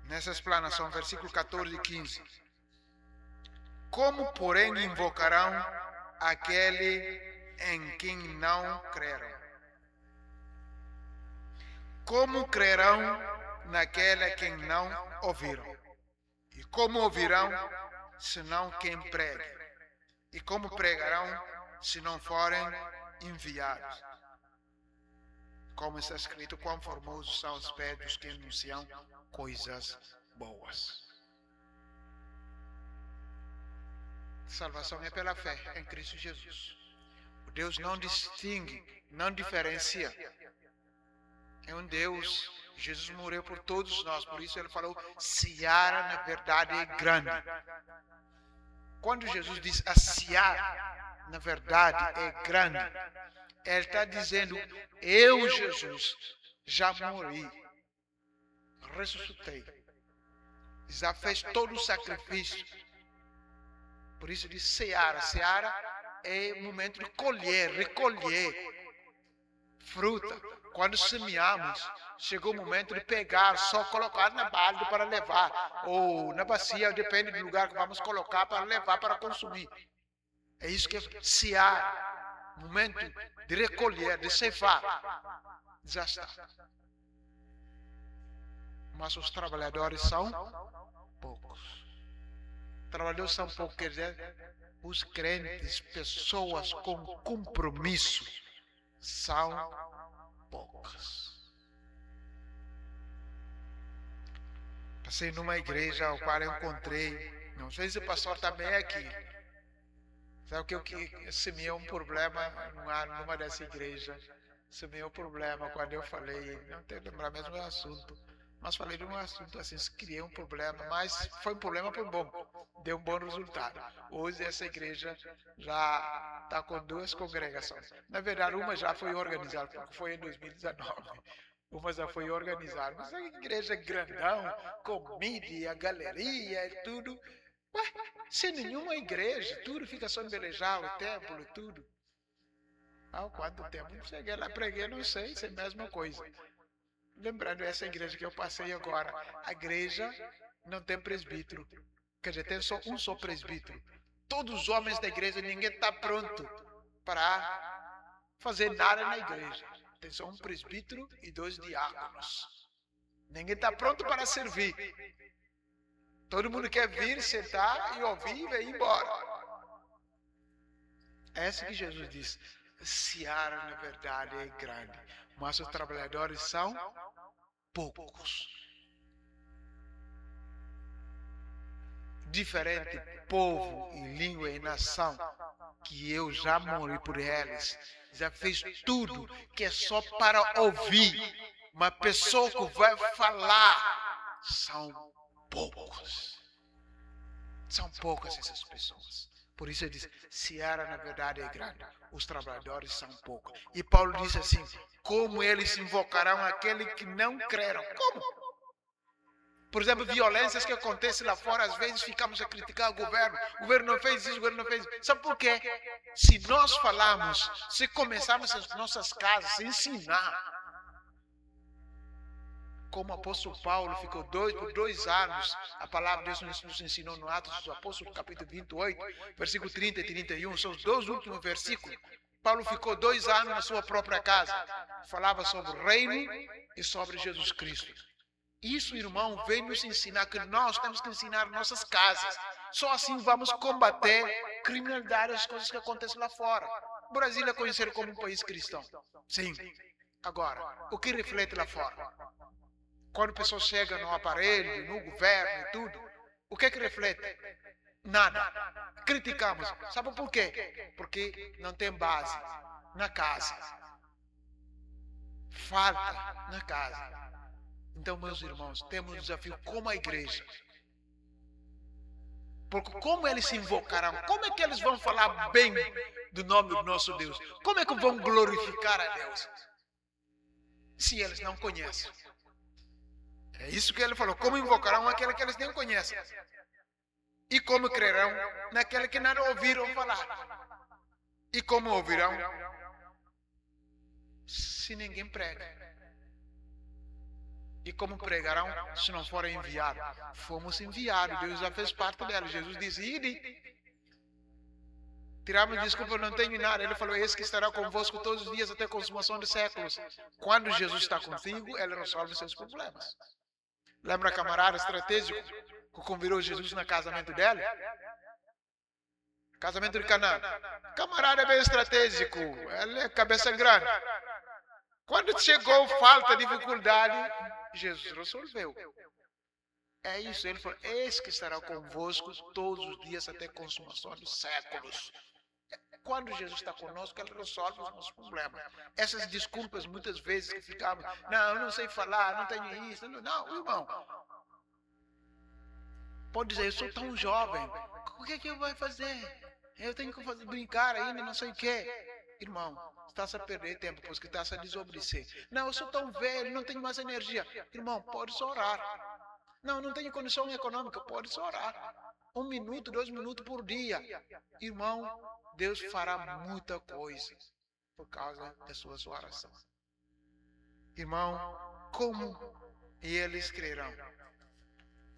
Speaker 2: nessa explanação, versículo 14 e 15. Como, porém, invocarão aquele em quem não creram? Como crerão naquele a quem não ouviram? E como ouvirão, senão quem pregue? E como pregarão, se não forem enviados? Como está escrito, quão formosos são os pés dos que anunciam coisas boas. Salvação é pela fé em Cristo Jesus. O Deus não distingue, não diferencia. É um Deus, Jesus morreu por todos nós, por isso ele falou, seara na verdade é grande. Quando Jesus diz a seara, na verdade é grande, ele está dizendo, eu, Jesus, já morri, ressuscitei, já fez todo o sacrifício. Por isso diz seara. Seara é o momento de colher, recolher fruta. Quando semeamos, chegou o momento de pegar, só colocar na balde para levar, ou na bacia, depende do lugar que vamos colocar para levar para consumir. É isso que é seara. momento de recolher, de ceifar, já está. Mas os trabalhadores são poucos. Trabalhadores são poucos, quer dizer, os crentes, pessoas com compromisso, são poucas. Passei numa igreja ao qual eu encontrei, não sei se o pastor também é aqui. Sabe que eu semeei um problema numa dessa igreja. Semeei um problema quando eu falei, não tenho que lembrar mesmo o assunto, mas falei de um assunto assim, criei um problema, mas foi um problema por bom, deu um bom resultado. Hoje essa igreja já está com 2 congregações. Na verdade, uma já foi organizada, porque foi em 2019. Uma já foi organizada, mas a igreja é grandão, com mídia, galeria e tudo. Ué, sem nenhuma igreja, tudo fica só embelezar o templo e tudo. Há quanto tempo? Cheguei lá, preguei, não sei, se é a mesma coisa. Lembrando essa igreja que eu passei agora, a igreja não tem presbítero. Quer dizer, tem só um só presbítero. Todos os homens da igreja, ninguém está pronto para fazer nada na igreja. Tem só um presbítero e 2 diáconos. Ninguém está pronto para servir. Todo mundo quer vir, sentar e ouvir e ir embora. É isso que Jesus disse. A seara, na verdade, é grande, mas os trabalhadores são poucos. Diferente povo e língua e nação, que eu já morri por eles, já fez tudo que é só para ouvir. Uma pessoa que vai falar, são poucos. São poucas essas pessoas. Por isso ele diz, seara na verdade é grande, os trabalhadores são poucos. E Paulo diz assim, como eles invocarão aquele que não creram? Como? Por exemplo, violências que acontecem lá fora, às vezes ficamos a criticar o governo não fez isso, o governo não fez isso. Sabe por quê? Se nós falarmos, se começarmos as nossas casas a ensinar, como o apóstolo Paulo ficou por 2 anos, a palavra de Deus nos ensinou no Atos dos Apóstolos, capítulo 28, versículo 30 e 31, são os 2 últimos versículos. Paulo ficou 2 anos na sua própria casa, falava sobre o reino e sobre Jesus Cristo. Isso, irmão, vem nos ensinar que nós temos que ensinar nossas casas. Só assim vamos combater criminalidade, as coisas que acontecem lá fora. O Brasil é conhecido como um país cristão. Sim. Agora, o que reflete lá fora? Quando pessoas chegam no aparelho, no governo e tudo, o que reflete? Nada. Criticamos. Sabe por quê? Porque não tem base na casa. Falta na casa. Então, meus irmãos, temos um desafio como a igreja. Porque como eles se invocarão? Como é que eles vão falar bem do nome do nosso Deus? Como é que vão glorificar a Deus? Se eles não conhecem. É isso que ele falou. Como invocarão aquele que eles nem conhecem? E como crerão naquele que não ouviram falar? E como ouvirão se ninguém prega? E como pregarão se não forem enviados? Fomos enviados. Deus já fez parte dela. Jesus disse, ide. Tiramos desculpa, não tenho nada. Ele falou, esse que estará convosco todos os dias até a consumação dos séculos. Quando Jesus está contigo, ele resolve seus problemas. Lembra a camarada estratégico que convidou Jesus no casamento dele? Casamento de Caná. Camarada é bem estratégico. Ele é cabeça grande. Quando chegou falta, dificuldade, Jesus resolveu. É isso. Ele falou, eis que estará convosco todos os dias até a consumação dos séculos. Quando Jesus está conosco, ele resolve os nossos problemas. Essas desculpas, muitas vezes, que ficamos, não, eu não sei falar, não tenho isso. Não, irmão. Pode dizer, eu sou tão jovem, o que eu vou fazer? Eu tenho que brincar ainda, não sei o quê. Irmão, está-se a perder tempo, pois que está-se a desobedecer. Não, eu sou tão velho, não tenho mais energia. Irmão, pode orar. Não tenho condição econômica, pode orar. 1 minuto, 2 minutos por dia. Irmão, Deus fará muita coisa por causa das suas orações. Irmão, como eles crerão?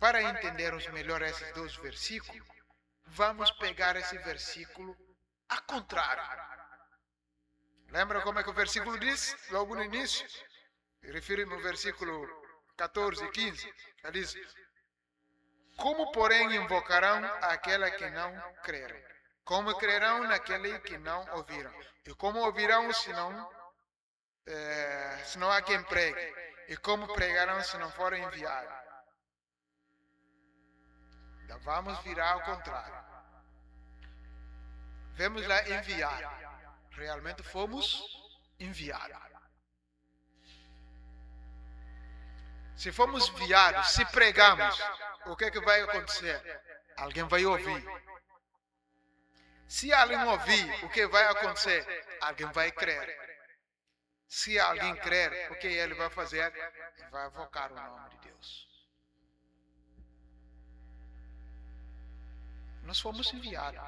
Speaker 2: Para entendermos melhor esses 2 versículos, vamos pegar esse versículo ao contrário. Lembra como é que o versículo diz? Logo no início. Refiro-me ao versículo 14 e 15. Ele diz: como, porém, invocarão aquela que não creram? Como crerão naquele que não ouviram? E como ouvirão se não há quem pregue? E como pregarão se não forem enviados? Então vamos virar ao contrário. Vamos lá enviar. Realmente fomos enviados. Se fomos enviados, se pregamos, o que é que vai acontecer? Alguém vai ouvir. Se alguém ouvir, o que vai acontecer? Alguém vai crer. Se alguém crer, o que ele vai fazer? Ele vai invocar o nome de Deus. Nós fomos enviados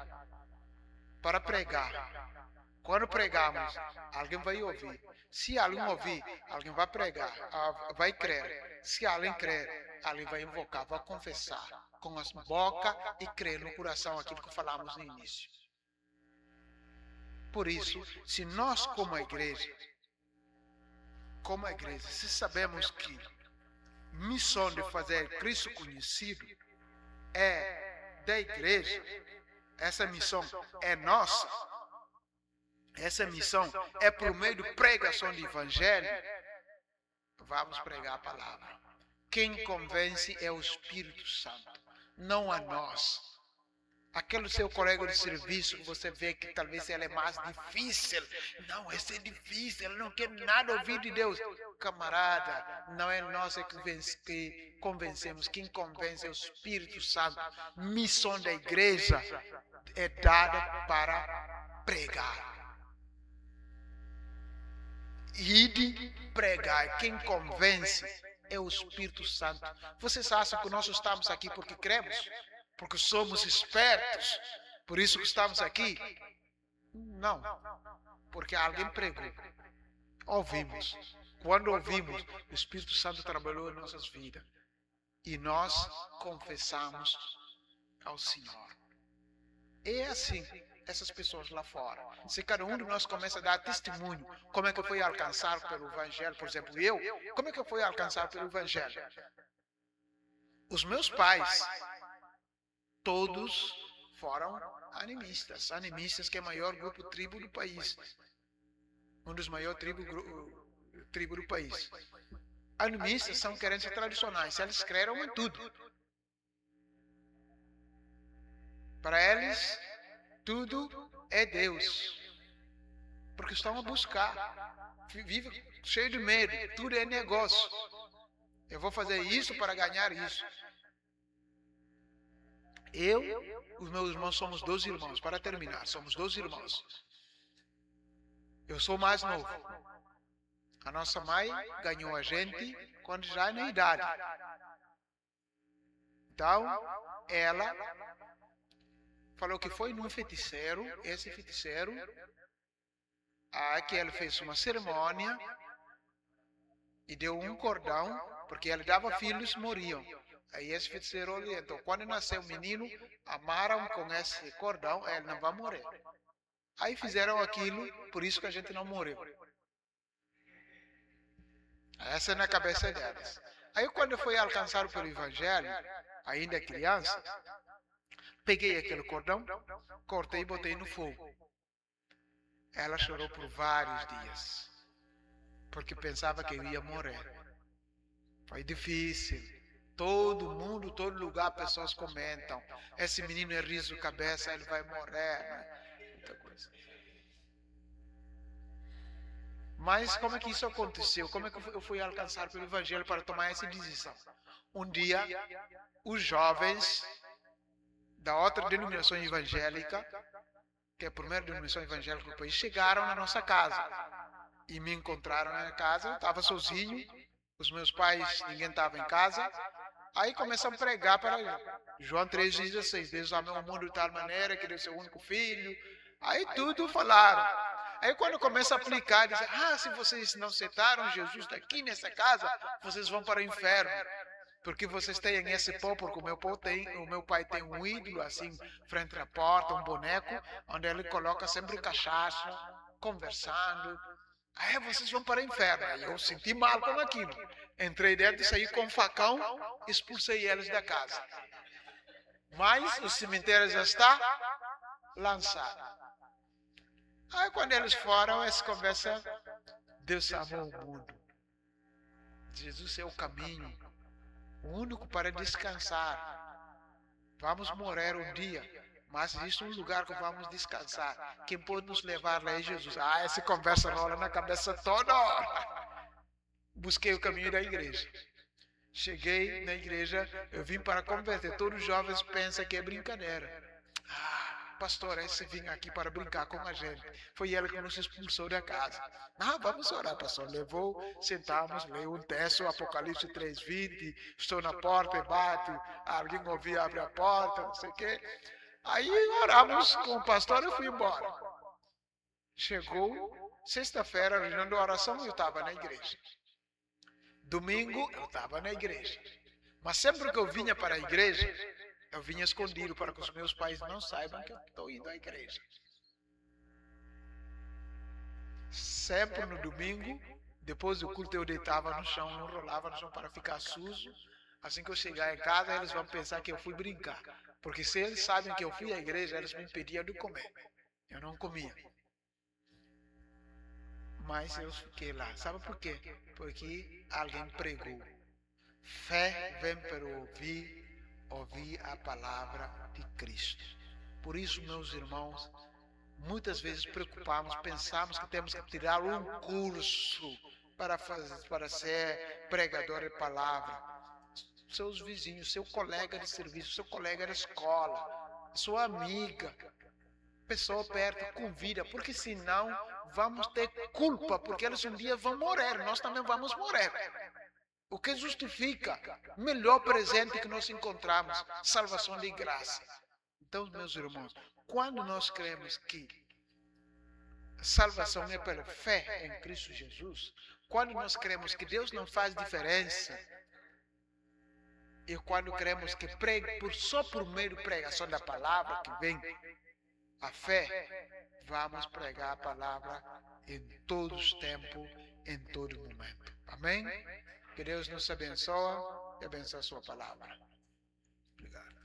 Speaker 2: para pregar. Quando pregamos, alguém vai ouvir. Se alguém ouvir, alguém vai pregar, vai crer. Se alguém crer, alguém vai invocar, vai confessar com as bocas e crer no coração aquilo que falamos no início. Por isso, se nós como a igreja, se sabemos que missão de fazer Cristo conhecido é da igreja, essa missão é nossa, essa missão é por meio de pregação do evangelho, vamos pregar a palavra. Quem convence é o Espírito Santo, não a nós. Aquele seu colega de serviço que você vê que talvez ele é mais difícil. Não, esse é difícil, ele não quer nada ouvir de Deus. Camarada, não é nós que convencemos. Quem convence é o Espírito Santo. Missão da igreja é dada para pregar. Ide pregar. Quem convence é o Espírito Santo. Vocês acham que nós estamos aqui porque cremos? Porque somos espertos, por isso que estamos aqui? Não, porque alguém pregou. Ouvimos. Quando ouvimos, o Espírito Santo trabalhou em nossas vidas. E nós confessamos ao Senhor. É assim, essas pessoas lá fora. Se cada um de nós começa a dar testemunho, como é que eu fui alcançado pelo Evangelho, por exemplo, como é que eu fui alcançado pelo Evangelho? Os meus pais, todos foram animistas. Animistas, que é o maior grupo tribo do país. Um dos maiores tribos do país. Animistas são crentes tradicionais. Eles creram em tudo. Para eles, tudo é Deus. Porque estão a buscar. Vivem cheio de medo. Tudo é negócio. Eu vou fazer isso para ganhar isso. Eu e os meus irmãos somos 12 irmãos. Para terminar, somos 12 irmãos. Eu sou mais novo. A nossa mãe ganhou a gente quando já é na idade. Então, ela falou que foi num feiticeiro, esse feiticeiro, que ele fez uma cerimônia e deu um cordão, porque ele dava filhos, morriam. Aí esse feiticeiro orientou, quando nasceu o menino, amaram com esse cordão, ele não vai morrer. Aí fizeram aquilo, por isso que a gente não morreu. Essa é na cabeça delas. Aí quando eu fui alcançado pelo Evangelho, ainda criança, peguei aquele cordão, cortei e botei no fogo. Ela chorou por vários dias, porque pensava que eu ia morrer. Foi difícil. Todo mundo, todo lugar, pessoas comentam. Esse menino é riso cabeça, ele vai morrer. Né? Muita coisa. Mas como é que isso aconteceu? Como é que eu fui alcançado pelo Evangelho para tomar essa decisão? Um dia, os jovens da outra denominação evangélica, que é a primeira denominação evangélica do país, chegaram na nossa casa. E me encontraram na casa, eu estava sozinho, os meus pais, ninguém estava em casa. Aí começam a pregar para João 3,16. Deus amou o mundo de tal maneira que deu seu único filho. Aí tudo falaram. Aí quando começa a aplicar, dizem, se vocês não aceitaram Jesus daqui nessa casa, vocês vão para o inferno. Porque vocês têm esse pó, porque o meu pai tem um ídolo assim, frente à porta, um boneco, onde ele coloca sempre cachaça, conversando. Aí vocês vão para o inferno. Aí eu senti mal com aquilo. Entrei dentro e saí com um facão, expulsei eles da casa. Mas o cemitério já está lançado. Aí quando eles foram, essa conversa, Deus amou o mundo. Jesus é o caminho, o único para descansar. Vamos morrer um dia, mas existe um lugar que vamos descansar. Quem pode nos levar lá é Jesus. Essa conversa rola na cabeça toda hora. Busquei o caminho da igreja. Cheguei na igreja, eu vim para converter. Todos os jovens pensam que é brincadeira. Pastor, esse vim aqui para brincar com a gente. Foi ela que nos expulsou da casa. Vamos orar, pastor. Levou, sentamos, leu um texto, Apocalipse 3:20. Estou na porta e bate. Alguém ouvia, abre a porta, não sei o quê. Aí oramos com o pastor e fui embora. Chegou sexta-feira, reunião de oração, eu estava na igreja. Domingo, eu estava na igreja. Mas sempre que eu vinha para a igreja, eu vinha escondido para que os meus pais não saibam que eu estou indo à igreja. Sempre no domingo, depois do culto, eu deitava no chão, não rolava no chão para ficar sujo. Assim que eu chegar em casa, eles vão pensar que eu fui brincar. Porque se eles sabem que eu fui à igreja, eles me impediam de comer. Eu não comia. Mas eu fiquei lá. Sabe por quê? Porque alguém pregou. Fé vem pelo ouvir a palavra de Cristo. Por isso, meus irmãos, muitas vezes pensamos que temos que tirar um curso para ser pregador de palavra. Seus vizinhos, seu colega de serviço, seu colega de escola, sua amiga, pessoa perto, convida, porque senão vamos ter culpa, porque eles um dia vão morrer, nós também vamos morrer. O que justifica o melhor presente que nós encontramos, salvação de graça. Então, meus irmãos, quando nós cremos que salvação é pela fé em Cristo Jesus, quando nós cremos que Deus não faz diferença, e quando cremos que só por meio de pregação da palavra que vem a fé, vamos pregar a palavra em todos os tempos, em todo momento. Amém? Que Deus nos abençoe e abençoe a sua palavra. Obrigado.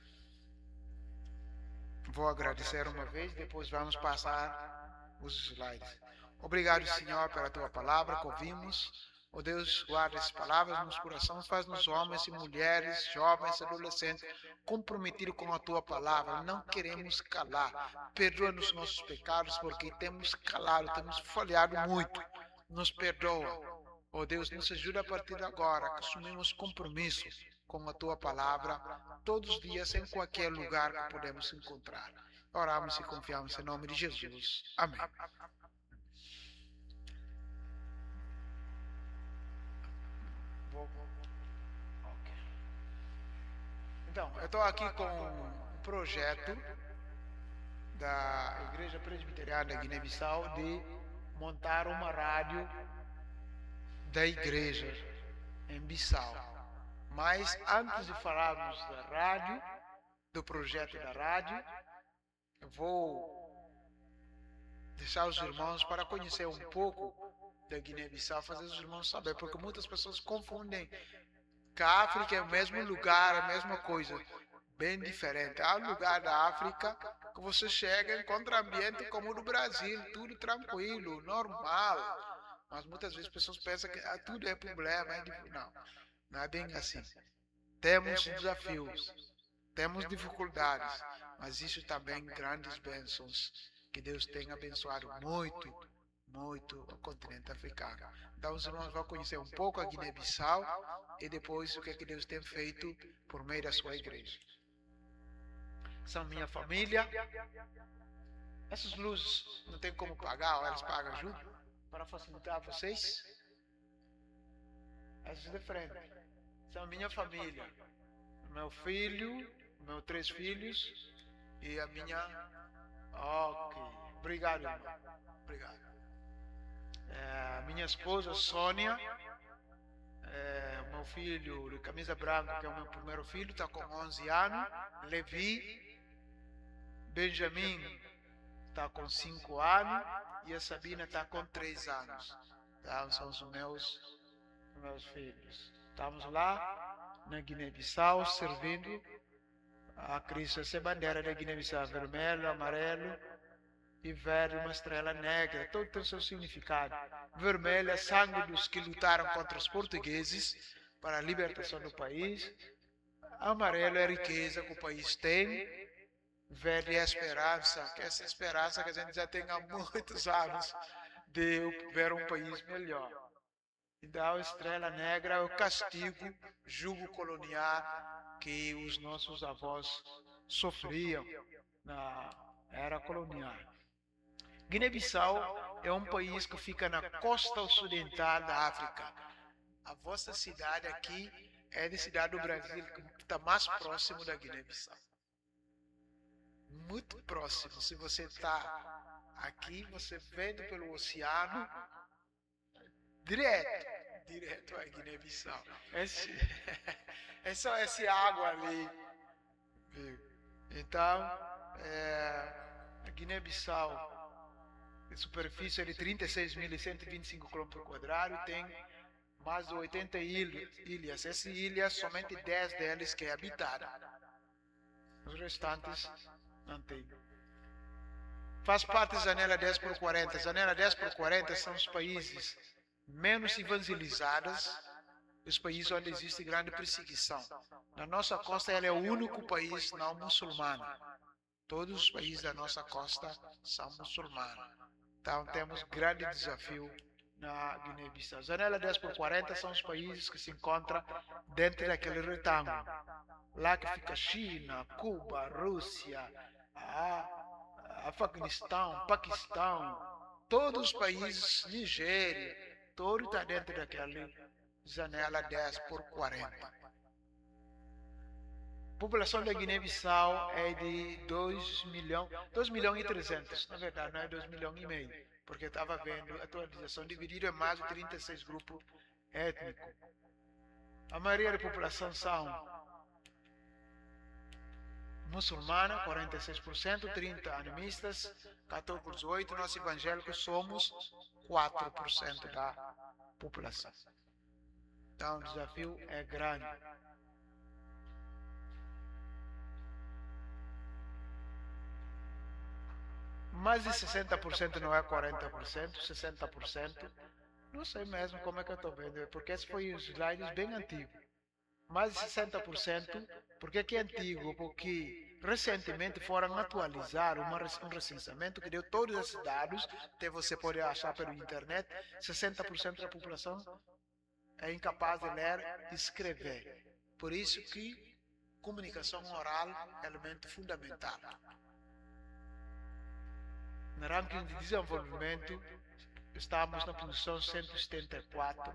Speaker 2: Vou agradecer uma vez, depois vamos passar os slides. Obrigado, Senhor, pela tua palavra que ouvimos. Oh Deus, guarda essas palavras nos corações, faz-nos homens e mulheres, jovens, adolescentes, comprometidos com a tua palavra. Não queremos calar. Perdoa-nos nossos pecados, porque temos calado, temos falhado muito. Nos perdoa. Oh Deus, nos ajuda a partir de agora, que assumimos compromisso com a tua palavra, todos os dias, em qualquer lugar que podemos encontrar. Oramos e confiamos em nome de Jesus. Amém. Então, eu estou aqui com um projeto da Igreja Presbiteriana da Guiné-Bissau de montar uma rádio da igreja em Bissau. Mas antes de falarmos da rádio, do projeto da rádio, eu vou deixar os irmãos para conhecer um pouco da Guiné-Bissau, fazer os irmãos saber, porque muitas pessoas confundem que a África é o mesmo lugar, a mesma coisa, bem diferente. Há um lugar da África que você chega e encontra ambiente como o do Brasil, tudo tranquilo, normal. Mas muitas vezes as pessoas pensam que tudo é problema. Não é bem assim. Temos desafios, temos dificuldades, mas isso também grandes bênçãos, que Deus tem abençoado muito, muito o continente africano. Então os irmãos vão conhecer um pouco a Guiné-Bissau e depois o que é que Deus tem feito por meio da sua igreja. São minha família. Essas luzes não tem como pagar, ou elas pagam junto, para facilitar vocês. Essas de frente são minha família. Meu filho, meus 3 filhos e a minha... Ok, obrigado, irmão. Obrigado. Minha esposa Sônia, meu filho de camisa branca, que é o meu primeiro filho, está com 11 anos. Levi, Benjamin está com 5 anos. e a Sabina está com 3 anos. Então, são os meus filhos. Estamos lá na Guiné-Bissau servindo a Cristo. Essa é a bandeira da Guiné-Bissau, vermelho, amarelo e verde, uma estrela negra. Todo tem o seu significado. Vermelho é sangue dos que lutaram contra os portugueses para a libertação do país. Amarelo é a riqueza que o país tem. Verde é a esperança, que essa esperança que a gente já tem há muitos anos de ver um país melhor. Então, a estrela negra é o castigo, jugo colonial que os nossos avós sofriam na era colonial. Guiné-Bissau é um país que fica na costa ocidental da África. A vossa cidade aqui é a cidade do Brasil que está mais próximo da Guiné-Bissau. Muito próximo. Se você está aqui, você vendo pelo oceano, direto a Guiné-Bissau. É só essa água ali. Então, a Guiné-Bissau, a superfície é de 36.125 km², tem mais de 80 ilhas. Essas ilhas, somente 10 delas que é habitada. Os restantes não tem. Faz parte da janela 10x40. Janela 10x40 são os países menos evangelizados, os países onde existe grande perseguição. Na nossa costa, ela é o único país não muçulmano. Todos os países da nossa costa são muçulmanos. Então, temos grande desafio na Guiné-Bissau. Janela 10x40 são os países que se encontram dentro daquele retângulo. Lá que fica China, Cuba, Rússia, Afeganistão, Paquistão, todos os países, Nigéria, todo está dentro daquela janela 10x40. A população da Guiné-Bissau é de 2 milhões e 300, na verdade não é 2 milhões e meio, porque eu estava vendo a atualização dividida em mais de 36 grupos étnicos. A maioria da população são muçulmana, 46%, 30% animistas, 14%, nós evangélicos somos 4% da população. Então o desafio é grande. Mais de 60% não é 40%, 60%. Não sei mesmo como é que eu estou vendo, porque esse foi um slide bem antigo. Mais de 60%, por que é antigo? Porque recentemente foram atualizar um recenseamento que deu todos esses dados, até você pode achar pela internet. 60% da população é incapaz de ler e escrever. Por isso que comunicação oral é elemento fundamental. No ranking de desenvolvimento, estamos na posição 174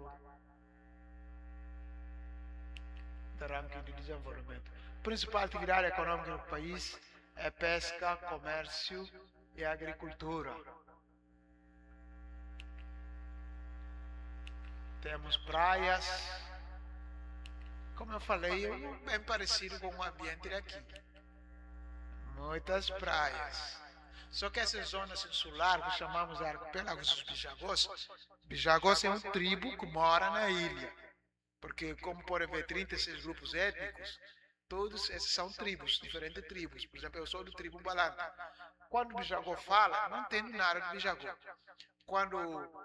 Speaker 2: do ranking de desenvolvimento. A principal atividade econômica do país é pesca, comércio e agricultura. Temos praias. Como eu falei, é bem parecido com o ambiente daqui. Muitas praias. Só que essa zona insular que chamamos de arquipélago dos Bijagós, Bijagós é um tribo que mora na ilha. Porque, como podem ver, 36 grupos étnicos, todos esses são tribos, diferentes tribos. Por exemplo, eu sou do tribo Balanta. Quando o Bijagó fala, não entendo nada do Bijagó. Quando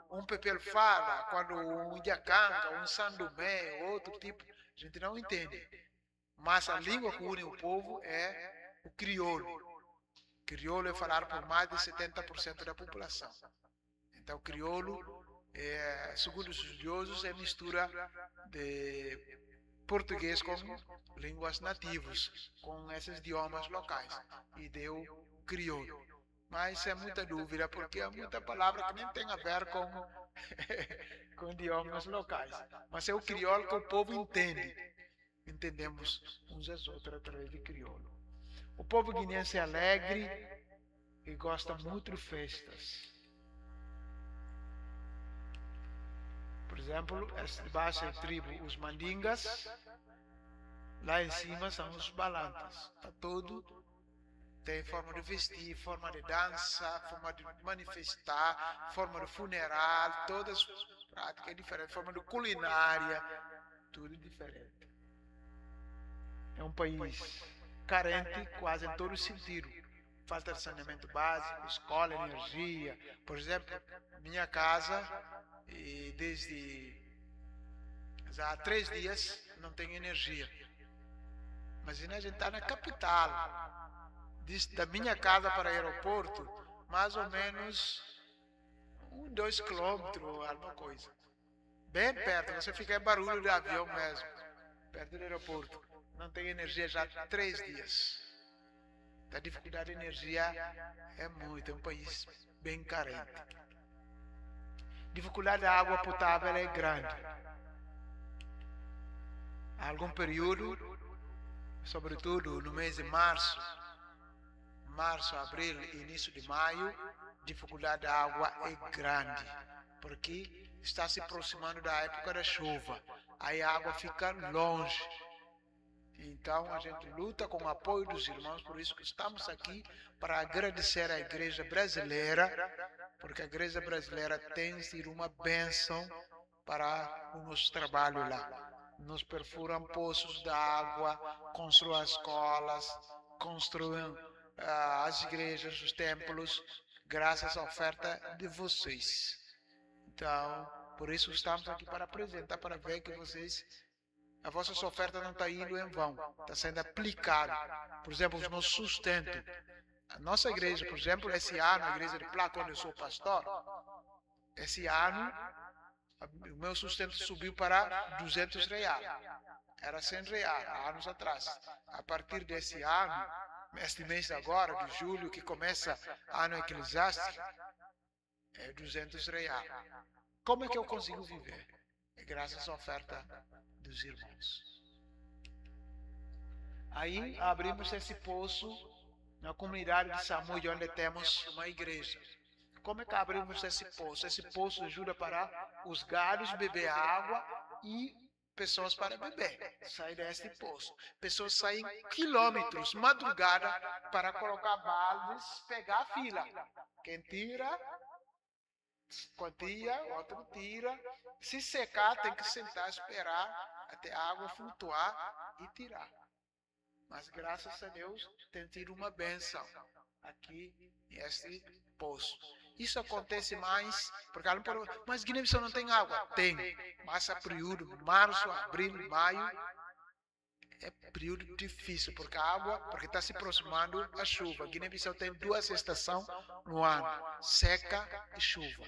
Speaker 2: um Pepel fala, quando um Indiacanga, um Sandomé, outro tipo, a gente não entende. Mas a língua que une o povo é o crioulo. Crioulo é falado por mais de 70% da população. Então, o crioulo, segundo os estudiosos, é mistura de português com línguas nativas, com esses idiomas locais, e deu crioulo. Mas é muita dúvida, porque há muita palavra que nem tem a ver com idiomas locais. Mas é o crioulo que o povo entende. Entendemos uns aos outros através de crioulo. O povo guineense é alegre e gosta muito de festas. Por exemplo, debaixo da tribo os Mandingas, lá em cima são os Balantas. Está todo Tem forma de vestir, forma de dança, forma de manifestar, forma de funeral, todas práticas diferentes, forma de culinária, tudo diferente. É um país carente quase em todo sentido. Falta de saneamento básico, escola, energia. Por exemplo, minha casa, desde há 3 dias, não tem energia. Imagina, a gente está na capital. Da minha casa para o aeroporto, mais ou menos 2 quilômetros, alguma coisa. Bem perto, você fica em barulho de avião mesmo, perto do aeroporto. Não tem energia já há 3 dias. A dificuldade de energia é muito, é um país bem carente. Dificuldade da água potável é grande. Há algum período, sobretudo no mês de março, abril e início de maio, dificuldade da água é grande, porque está se aproximando da época da chuva, aí a água fica longe. Então a gente luta com o apoio dos irmãos, por isso que estamos aqui para agradecer à igreja brasileira, porque a igreja brasileira tem sido uma bênção para o nosso trabalho lá. Nos perfuram poços de água, construem escolas, construem as igrejas, os templos, graças à oferta de vocês. Então, por isso estamos aqui para apresentar, para ver que vocês, a vossa oferta não está indo em vão, está sendo aplicada. Por exemplo, o nosso sustento. A nossa igreja, por exemplo, esse ano, a igreja de Placa, onde eu sou pastor, esse ano, o meu sustento subiu para R$200. Era R$100 há anos atrás. A partir desse ano, este mês agora, de julho, que começa ano eclesiástico, é R$200. Como é que eu consigo viver? É graças à oferta dos irmãos. Aí abrimos esse poço na comunidade de Samui, onde temos uma igreja. Como é que abrimos esse poço? Esse poço ajuda para os gados beber água e pessoas para beber. Sair desse poço. Pessoas saem quilômetros, madrugada, para colocar baldes, pegar a fila. Quem tira, quantia, outro tira. Se secar, tem que sentar, esperar até a água flutuar e tirar. Mas graças a Deus tem tido uma bênção aqui neste poço. Isso acontece mais, porque mas Guiné-Bissau não tem água? Tem, mas é período, março, abril, maio, é período difícil, porque está se aproximando a chuva. Guiné-Bissau tem 2 estações no ano, seca e chuva.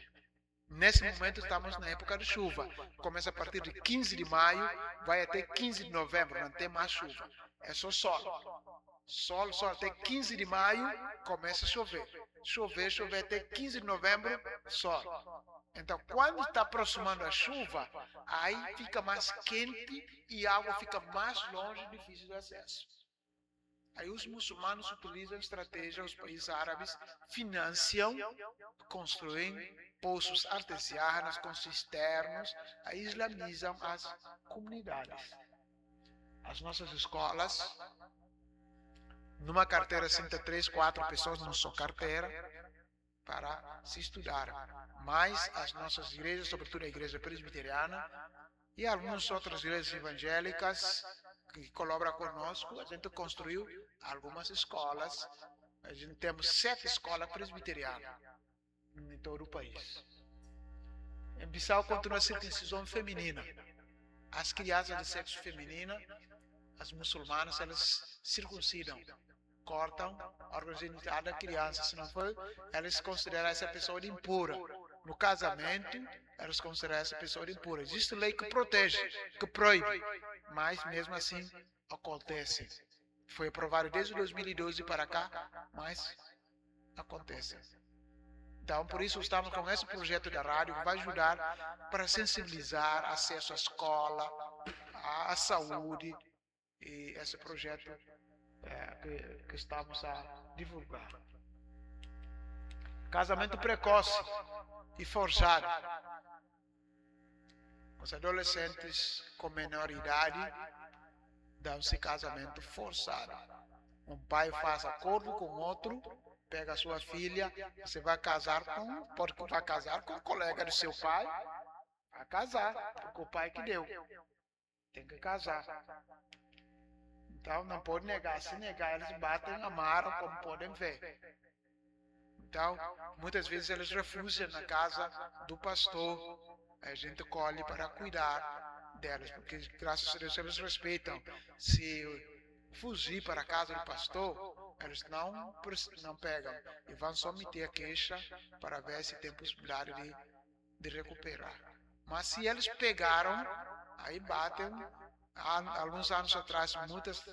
Speaker 2: Nesse momento estamos na época de chuva, começa a partir de 15 de maio, vai até 15 de novembro, não tem mais chuva, é só sol. Sol, até 15 de maio começa a chover. Chover até 15 de novembro, sol. Então, quando está aproximando a chuva, aí fica mais quente e a água fica mais longe e difícil de acesso. Aí os muçulmanos utilizam a estratégia, os países árabes financiam, construem poços artesianos com cisternas, aí islamizam as comunidades. As nossas escolas, numa carteira senta 3, 4 pessoas numa só carteira para se estudar. Mas as nossas igrejas, sobretudo a igreja presbiteriana e algumas outras igrejas evangélicas que colaboram conosco, a gente construiu algumas escolas. A gente temos 7 escolas presbiterianas em todo o país. Em Bissau continua a circuncisão feminina. As crianças de sexo feminino, as muçulmanas, elas circuncidam. Cortam a órgão genital da criança, se não for, elas consideram essa pessoa de impura. No casamento, elas consideram essa pessoa de impura. Existe lei que protege, que proíbe, mas mesmo assim acontece. Foi aprovado desde 2012 para cá, mas acontece. Então, por isso estamos com esse projeto da rádio que vai ajudar para sensibilizar acesso à escola, à saúde, e esse projeto que estamos a divulgar. Casamento precoce e forçado. Os adolescentes com menor idade dão-se casamento forçado. Um pai faz acordo com outro, pega a sua filha, você vai casar porque vai casar com um colega do seu pai, vai casar, porque o pai que deu, tem que casar. Então não pode negar, se negar eles batem, amaram, como podem ver. Então, muitas vezes eles refugem na casa do pastor, a gente colhe para cuidar delas, porque graças a Deus eles respeitam. Se fugir para a casa do pastor, eles não pegam e vão só meter a queixa para ver se tem possibilidade de recuperar. Mas se eles pegaram, aí batem. Há alguns anos atrás, muitas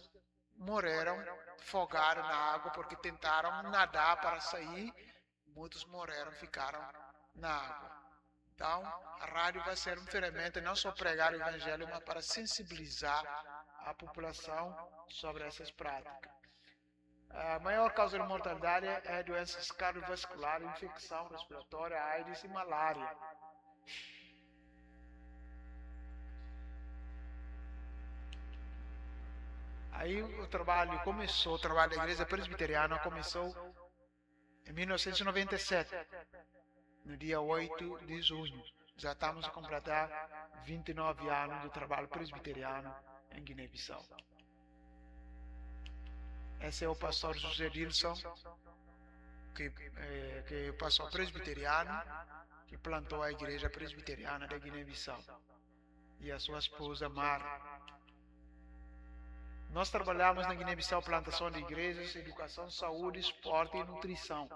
Speaker 2: morreram, afogaram na água porque tentaram nadar para sair. Muitos morreram, ficaram na água. Então, a rádio vai ser uma ferramenta não só pregar o evangelho, mas para sensibilizar a população sobre essas práticas. A maior causa de mortalidade é doenças cardiovasculares, infecção respiratória, AIDS e malária. Aí o trabalho da Igreja Presbiteriana começou em 1997, no dia 8 de junho. Já estamos a completar 29 anos do trabalho presbiteriano em Guiné-Bissau. Esse é o pastor José Dilson, que é o pastor presbiteriano, que plantou a Igreja Presbiteriana da Guiné-Bissau. E a sua esposa Mara. Nós trabalhamos na Guiné-Bissau plantação de igrejas, educação, saúde, esporte e nutrição.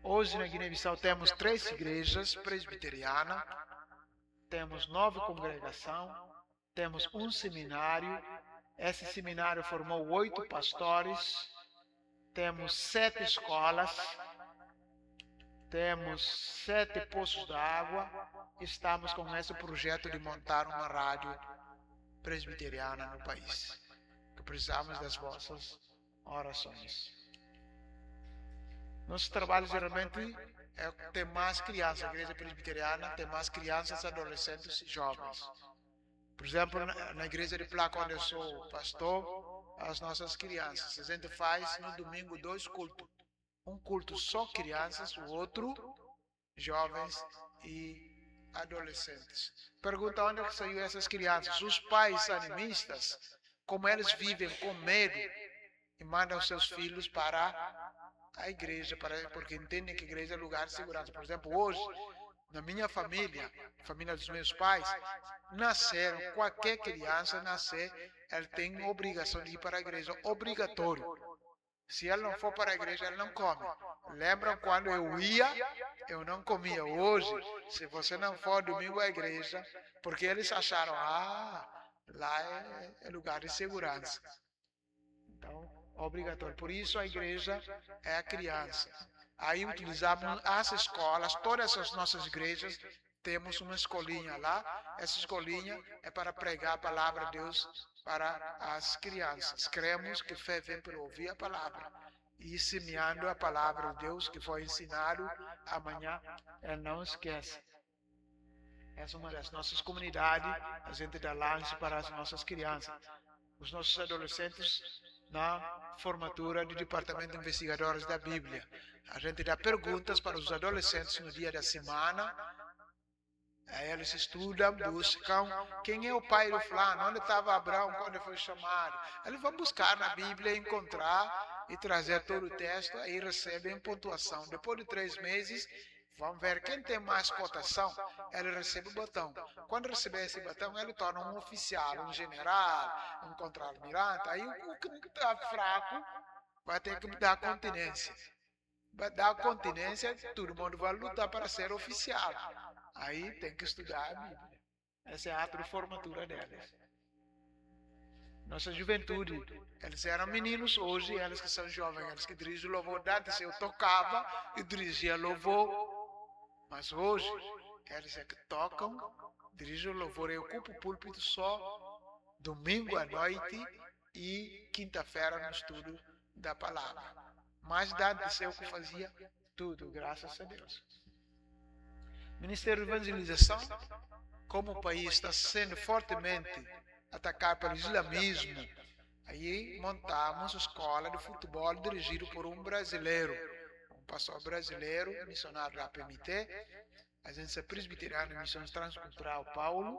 Speaker 2: Hoje na Guiné-Bissau temos 3 igrejas presbiterianas, temos 9 congregações, temos um seminário. Esse seminário formou 8 pastores, temos 7 escolas, temos 7 poços d'água. Estamos com esse projeto de montar uma rádio presbiteriana no país, que precisamos das vossas orações. Nosso trabalho geralmente tem mais crianças, a igreja presbiteriana tem mais crianças, adolescentes e jovens. Por exemplo, na igreja de Placa, onde eu sou pastor, as nossas crianças, a gente faz no domingo 2 cultos. Um culto só crianças, o outro jovens e adolescentes. Pergunta onde que saiu essas crianças. Os pais animistas, como eles vivem com medo e mandam seus filhos para a igreja, porque entendem que a igreja é lugar de segurança. Por exemplo, hoje, na minha família, família dos meus pais, qualquer criança nascer, ela tem obrigação de ir para a igreja, obrigatório. Se ela não for para a igreja, ela não come. Lembram quando eu ia, eu não comia. Hoje, se você não for domingo à igreja, porque eles acharam, lá é lugar de segurança. Então, obrigatório. Por isso a igreja é a criança. Aí utilizamos as escolas, todas as nossas igrejas, temos uma escolinha lá. Essa escolinha é para pregar a palavra de Deus para as crianças. Cremos que fé vem por ouvir a palavra. E semeando a palavra de Deus que foi ensinado, amanhã ele não esquece. Essa é uma das nossas comunidades, a gente dá lanche para as nossas crianças. Os nossos adolescentes na formatura do Departamento de Investigadores da Bíblia. A gente dá perguntas para os adolescentes no dia da semana. Aí eles estudam, buscam quem é o pai do fulano, onde estava Abraão quando foi chamado. Eles vão buscar na Bíblia, encontrar e trazer todo o texto, aí recebem pontuação. Depois de 3 meses, vão ver quem tem mais cotação, ele recebe o botão. Quando receber esse botão, ele torna um oficial, um general, um contra-almirante. Aí o que está fraco vai ter que dar continência. Vai dar continência, todo mundo vai lutar para ser oficial. Aí tem que estudar a Bíblia. Essa é a ato de formatura deles. Nossa juventude, eles eram meninos, hoje eles que são jovens, eles que dirigem o louvor. Antes eu tocava e dirigia louvor, mas hoje eles é que tocam, dirigem o louvor. Eu ocupo o púlpito só domingo à noite e quinta-feira no estudo da palavra. Mas antes eu que fazia tudo, graças a Deus. Ministério de Evangelização, como o país está sendo fortemente atacado pelo islamismo, Aí montamos a escola de futebol dirigido por um brasileiro, um pastor brasileiro, missionário da PMT, Agência Presbiteriana de Missões Transcultural Paulo,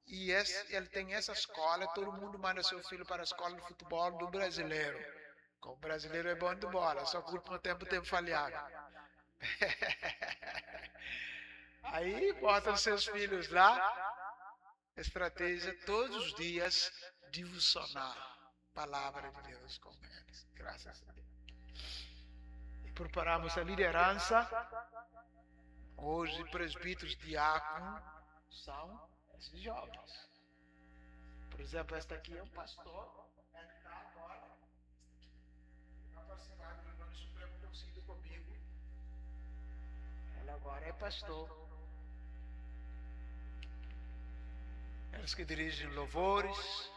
Speaker 2: e ele tem essa escola, todo mundo manda seu filho para a escola de futebol do brasileiro. O brasileiro é bom de bola, só que o último tempo tem falhado. Aí botam seus filhos lá, estratégia todos os dias, devocional, palavra de Deus com eles, graças a Deus. E preparamos a liderança. Hoje, presbíteros, diáconos, são esses jovens. Por exemplo, esta aqui é um pastor, ele está agora, está participando do Tribunal Supremo Conselho comigo. Ela agora é pastor. Eles que dirigem louvores.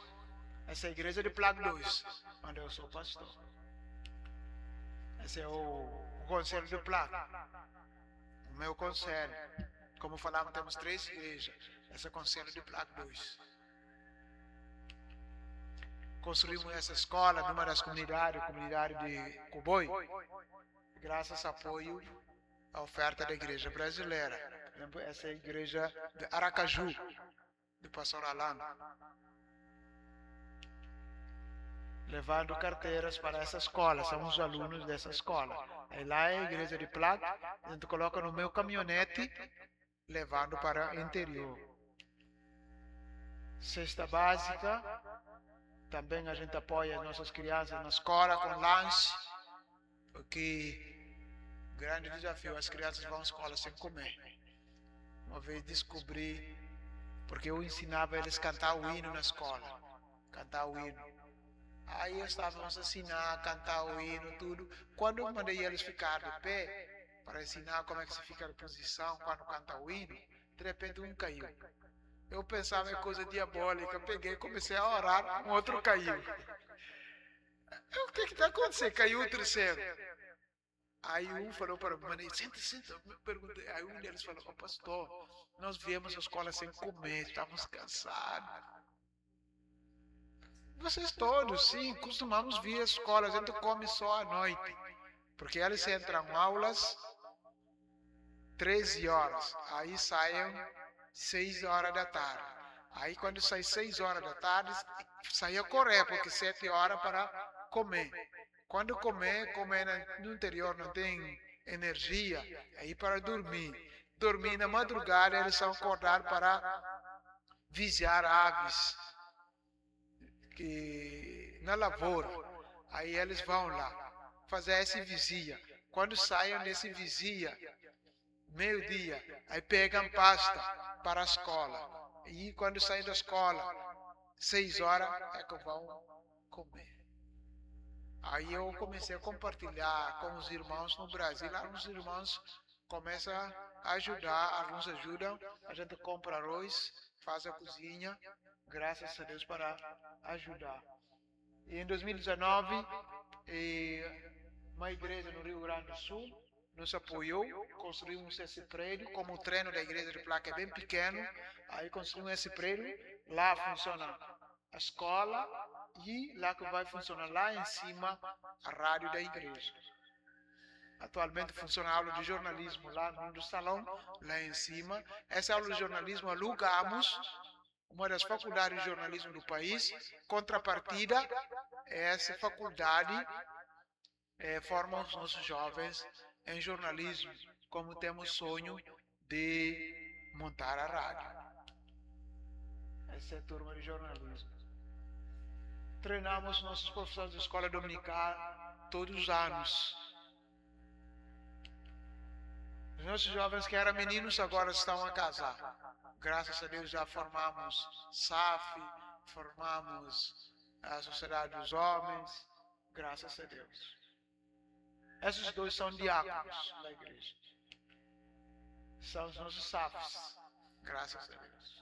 Speaker 2: Essa é a igreja de Plague 2, onde eu sou pastor. Esse é o conselho de Plague. O meu conselho. Como falamos, temos 3 igrejas. Esse é o conselho de Plague 2. Construímos essa escola numa das comunidades, a comunidade de Coboi, graças ao apoio à oferta da igreja brasileira. Por exemplo, essa é a igreja de Aracaju, do pastor Alan, levando carteiras para essa escola, são os alunos dessa escola. Aí lá é a igreja de Plague, a gente coloca no meu caminhonete, levando para o interior. Cesta básica, também a gente apoia as nossas crianças na escola com lanche, porque o grande desafio, as crianças vão à escola sem comer. Uma vez descobri, porque eu ensinava eles a cantar o hino na escola, cantar o hino. Aí estávamos a ensinar, cantar o hino, tudo. Quando eu mandei eles ficar de pé, para ensinar como é que se fica a posição quando canta o hino, de repente um caiu. Eu pensava em coisa diabólica, eu peguei e comecei a orar, um outro caiu. O que está acontecendo? Caiu o terceiro. Aí um falou para mim, senta. Eu perguntei. Aí um deles falou, pastor, nós viemos à escola sem comer, estamos cansados. Vocês todos, sim, costumamos vir à escola, a gente come só à noite. Porque eles entram aulas 13 horas, aí saem 6 horas da tarde. Aí quando sai 6 horas da tarde, sai a correr, porque 7 horas para comer. Quando comer no interior não tem energia, aí para dormir. Dormir na madrugada, eles são acordados para vigiar aves na lavoura. Aí eles vão lá fazer essa vigia. Quando saem desse vigia, meio-dia, aí pegam pasta para a escola. E quando saem da escola, 6 horas, é que vão comer. Aí eu comecei a compartilhar com os irmãos no Brasil. Lá os irmãos começam a ajudar, alguns ajudam, a gente compra arroz, faz a cozinha, graças a Deus para ajudar. E em 2019, uma igreja no Rio Grande do Sul nos apoiou, construímos esse prédio, como o treino da igreja de Plaque é bem pequeno, aí construímos esse prédio, lá funciona a escola e lá que vai funcionar lá em cima a rádio da igreja. Atualmente funciona a aula de jornalismo lá no salão, lá em cima. Essa aula de jornalismo alugamos uma das faculdades de jornalismo do país, contrapartida, essa faculdade forma os nossos jovens em jornalismo, como temos sonho de montar a rádio. Essa é a turma de jornalismo. Treinamos nossos professores de escola dominical todos os anos. Os nossos jovens que eram meninos agora estão a casar. Graças a Deus já formamos SAF, formamos a Sociedade dos Homens, graças a Deus. Esses dois são diáconos da igreja. São os nossos SAFs, graças a Deus.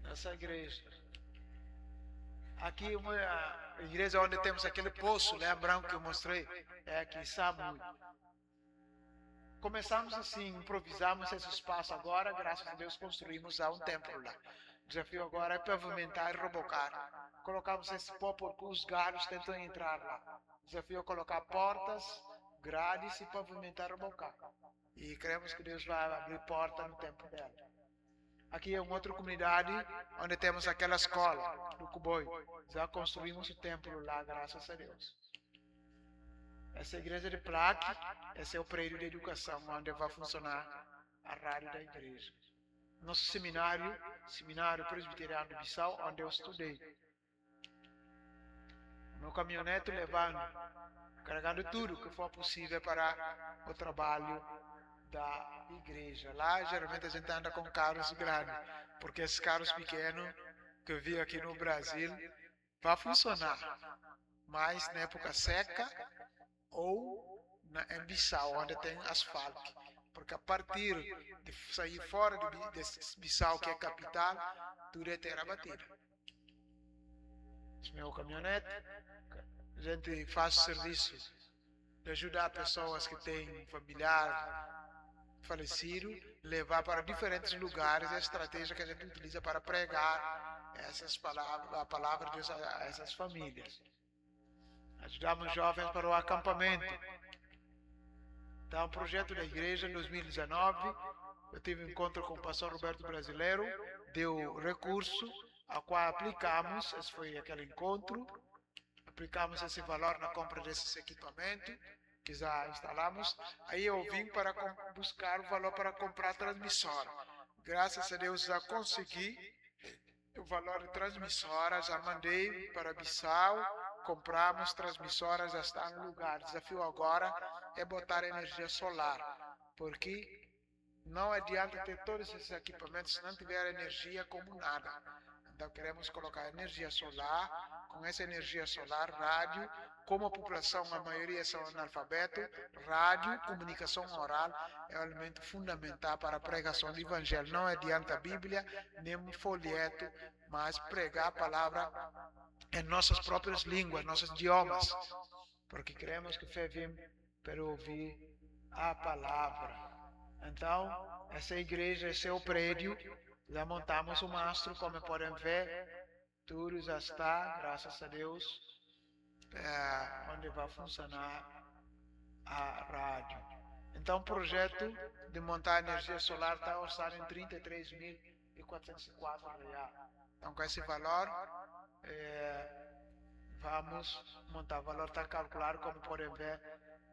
Speaker 2: Nessa igreja. Aqui uma igreja onde temos aquele poço, lembram que eu mostrei? É aqui, Samu. Começamos assim, improvisamos esse espaço agora, graças a Deus construímos há um templo lá. O desafio agora é pavimentar e rebocar. Colocamos esse pó porque os galhos tentam entrar lá. O desafio é colocar portas, grades e pavimentar e rebocar. E cremos que Deus vai abrir porta no tempo dela. Aqui é uma outra comunidade onde temos aquela escola do Cuboi. Já construímos o templo lá, graças a Deus. Essa é a igreja de Plaque, esse é o prédio de educação onde vai funcionar a rádio da igreja. Nosso seminário presbiteriano de Bissau, onde eu estudei. Meu caminhonete levando, carregando tudo que for possível para o trabalho da igreja. Lá geralmente a gente anda com carros grandes, porque esses carros pequenos que eu vi aqui no Brasil vai funcionar, mas na época seca ou em Bissau, onde tem asfalto. Porque a partir de sair fora de Bissau, que é a capital, tudo é terra batida. Esse meu caminhonete, a gente faz serviço de ajudar pessoas que têm familiar falecido, levar para diferentes lugares a estratégia que a gente utiliza para pregar essas palavras, a palavra de Deus a essas famílias. Ajudamos jovens para o acampamento. Então, o projeto da igreja em 2019, eu tive um encontro com o pastor Roberto Brasileiro, deu recurso, a qual aplicamos, esse foi aquele encontro, aplicamos esse valor na compra desses equipamentos, que já instalamos. Aí eu vim para buscar o valor para comprar a transmissora. Graças a Deus já consegui o valor de transmissora, já mandei para Bissau, compramos transmissoras, já está no lugar. O desafio agora é botar energia solar, porque não adianta ter todos esses equipamentos se não tiver energia como nada. Então queremos colocar energia solar, com essa energia solar, rádio, como a população, a maioria são analfabetos, rádio, comunicação oral é um elemento fundamental para a pregação do evangelho. Não adianta a Bíblia, nem um folheto, mas pregar a palavra em nossas próprias línguas, nossos idiomas, porque queremos que fé vem para ouvir a palavra. Então, essa igreja, esse é o prédio, já montamos o mastro, como podem ver, tudo já está, graças a Deus, onde vai funcionar a rádio. Então, o projeto de montar energia solar está orçado em R$33.404. Então, com esse valor, vamos montar. O valor está calculado, como podem ver,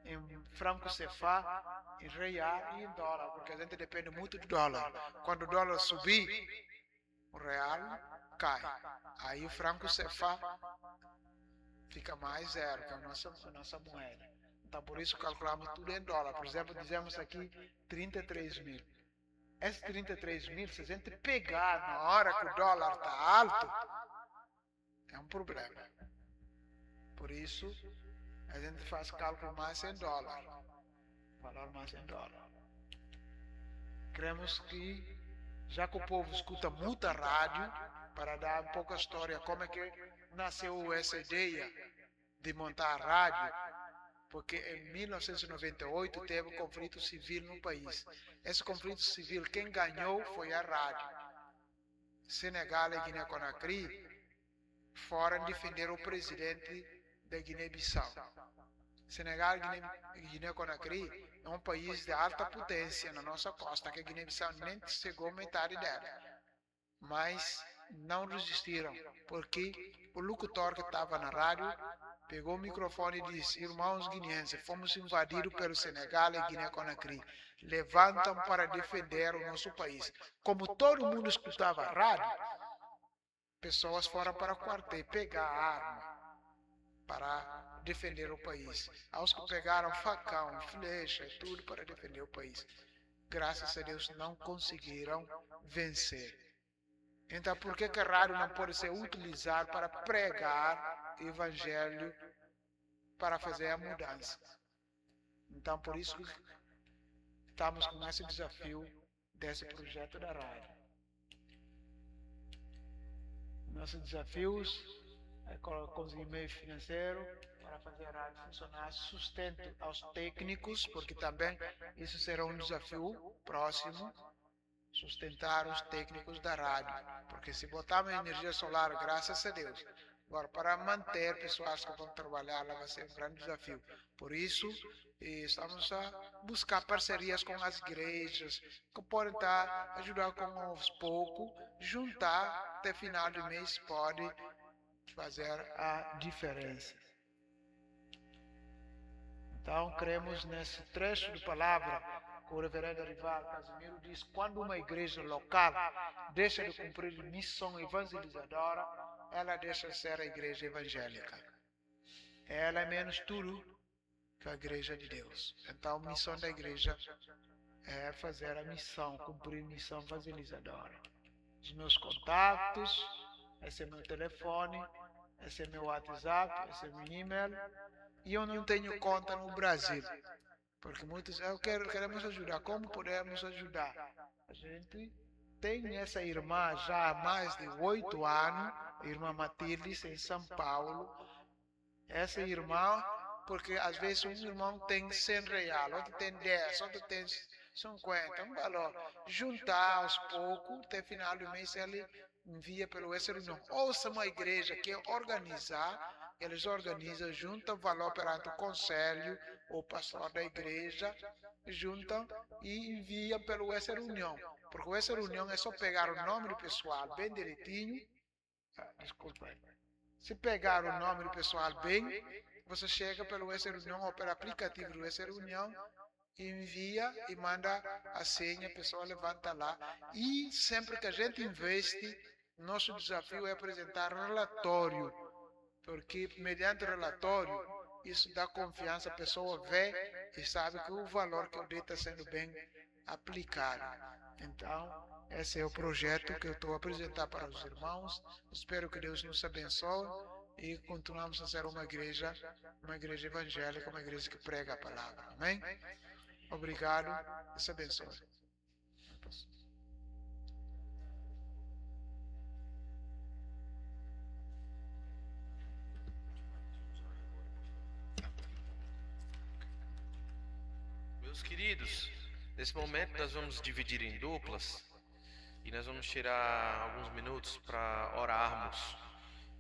Speaker 2: em franco cefá, em real e em dólar, porque a gente depende muito do dólar. Quando o dólar subir, o real cai. Aí o franco cefá fica mais zero, que é a nossa moeda. Então por isso calculamos tudo em dólar. Por exemplo, dizemos aqui 33 mil. Esses 33 mil, se a gente pegar na hora que o dólar está alto, é um problema. Por isso, a gente faz cálculo mais em dólar. Valor mais em dólar. Cremos que, já que o povo escuta muita rádio, para dar um pouco a história, como é que nasceu essa ideia de montar a rádio, porque em 1998 teve um conflito civil no país. Esse conflito civil, quem ganhou foi a rádio. Senegal e Guiné-Conakry foram defender o presidente da Guiné-Bissau. Senegal e Guiné-Conakry é um país de alta potência na nossa costa, que a Guiné-Bissau nem chegou a metade dela. Mas não resistiram, porque o locutor que estava na rádio pegou o microfone e disse: irmãos guineenses, fomos invadidos pelo Senegal e Guiné-Conakry. Levantam para defender o nosso país. Como todo mundo escutava a rádio, pessoas foram para o quartel pegar a arma para defender o país. Aos que pegaram facão, flecha e tudo para defender o país. Graças a Deus não conseguiram vencer. Então por que a rádio não pode ser utilizada para pregar o evangelho, para fazer a mudança? Então por isso que estamos com esse desafio desse projeto da rádio. Nossos desafios é conseguir meio financeiro para fazer a rádio funcionar, sustento aos técnicos, porque também isso será um desafio próximo. sustentar os técnicos da rádio, porque se botarmos energia solar, graças a Deus, agora para manter pessoas que vão trabalhar lá vai ser um grande desafio. Por isso, estamos a buscar parcerias com as igrejas, que podem estar ajudando com aos poucos, juntar até final do mês pode fazer a diferença. Então, cremos nesse trecho de palavra que o reverendo Arival Casimiro diz: quando uma igreja local deixa de cumprir missão evangelizadora, ela deixa de ser a igreja evangélica. Ela é menos tudo que a igreja de Deus. Então, a missão da igreja é fazer a missão, cumprir a missão evangelizadora. Os meus contatos, esse é meu telefone, esse é meu WhatsApp, esse é meu e-mail. E eu não tenho conta no Brasil, porque muitos queremos ajudar. Como podemos ajudar? A gente tem essa irmã já há mais de 8 anos, a irmã Matilde, em São Paulo. Essa irmã, porque às vezes um irmão tem 100 reais, outro tem 10, outro tem 50, um valor. Juntar aos poucos, até final do mês ele envia pelo essa reunião. Ou se uma igreja quer organizar, eles organizam, juntam valor perante o conselho, ou pastor da igreja, juntam e enviam pelo essa reunião. Porque essa reunião é só pegar o nome do pessoal bem direitinho. Desculpa aí. Se pegar o nome do pessoal bem, você chega pelo essa reunião ou pelo aplicativo do essa reunião, envia e manda a senha, a pessoa levanta lá. E sempre que a gente investe, nosso desafio é apresentar relatório, porque mediante relatório, isso dá confiança, a pessoa vê e sabe que o valor que eu dei está sendo bem aplicado. Então, esse é o projeto que eu estou a apresentar para os irmãos. Espero que Deus nos abençoe e continuamos a ser uma igreja evangélica, uma igreja que prega a palavra. Amém? Obrigado. Deus abençoe.
Speaker 1: Meus queridos, nesse momento nós vamos dividir em duplas e nós vamos tirar alguns minutos para orarmos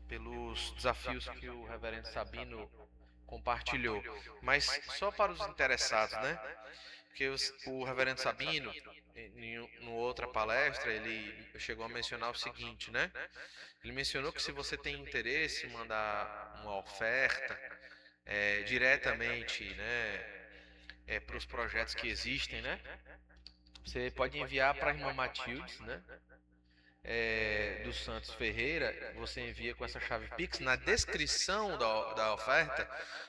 Speaker 1: pelos desafios que o reverendo Sabino compartilhou. Mas só para os interessados, né? Porque o reverendo Sabino, em outra palestra, ele chegou a mencionar o seguinte, né? Ele mencionou que se você tem interesse em mandar uma oferta diretamente, né, para os projetos que existem, né? Você pode enviar para a irmã Matildes, né? Dos Santos Ferreira, você envia com essa chave Pix. Na descrição da oferta,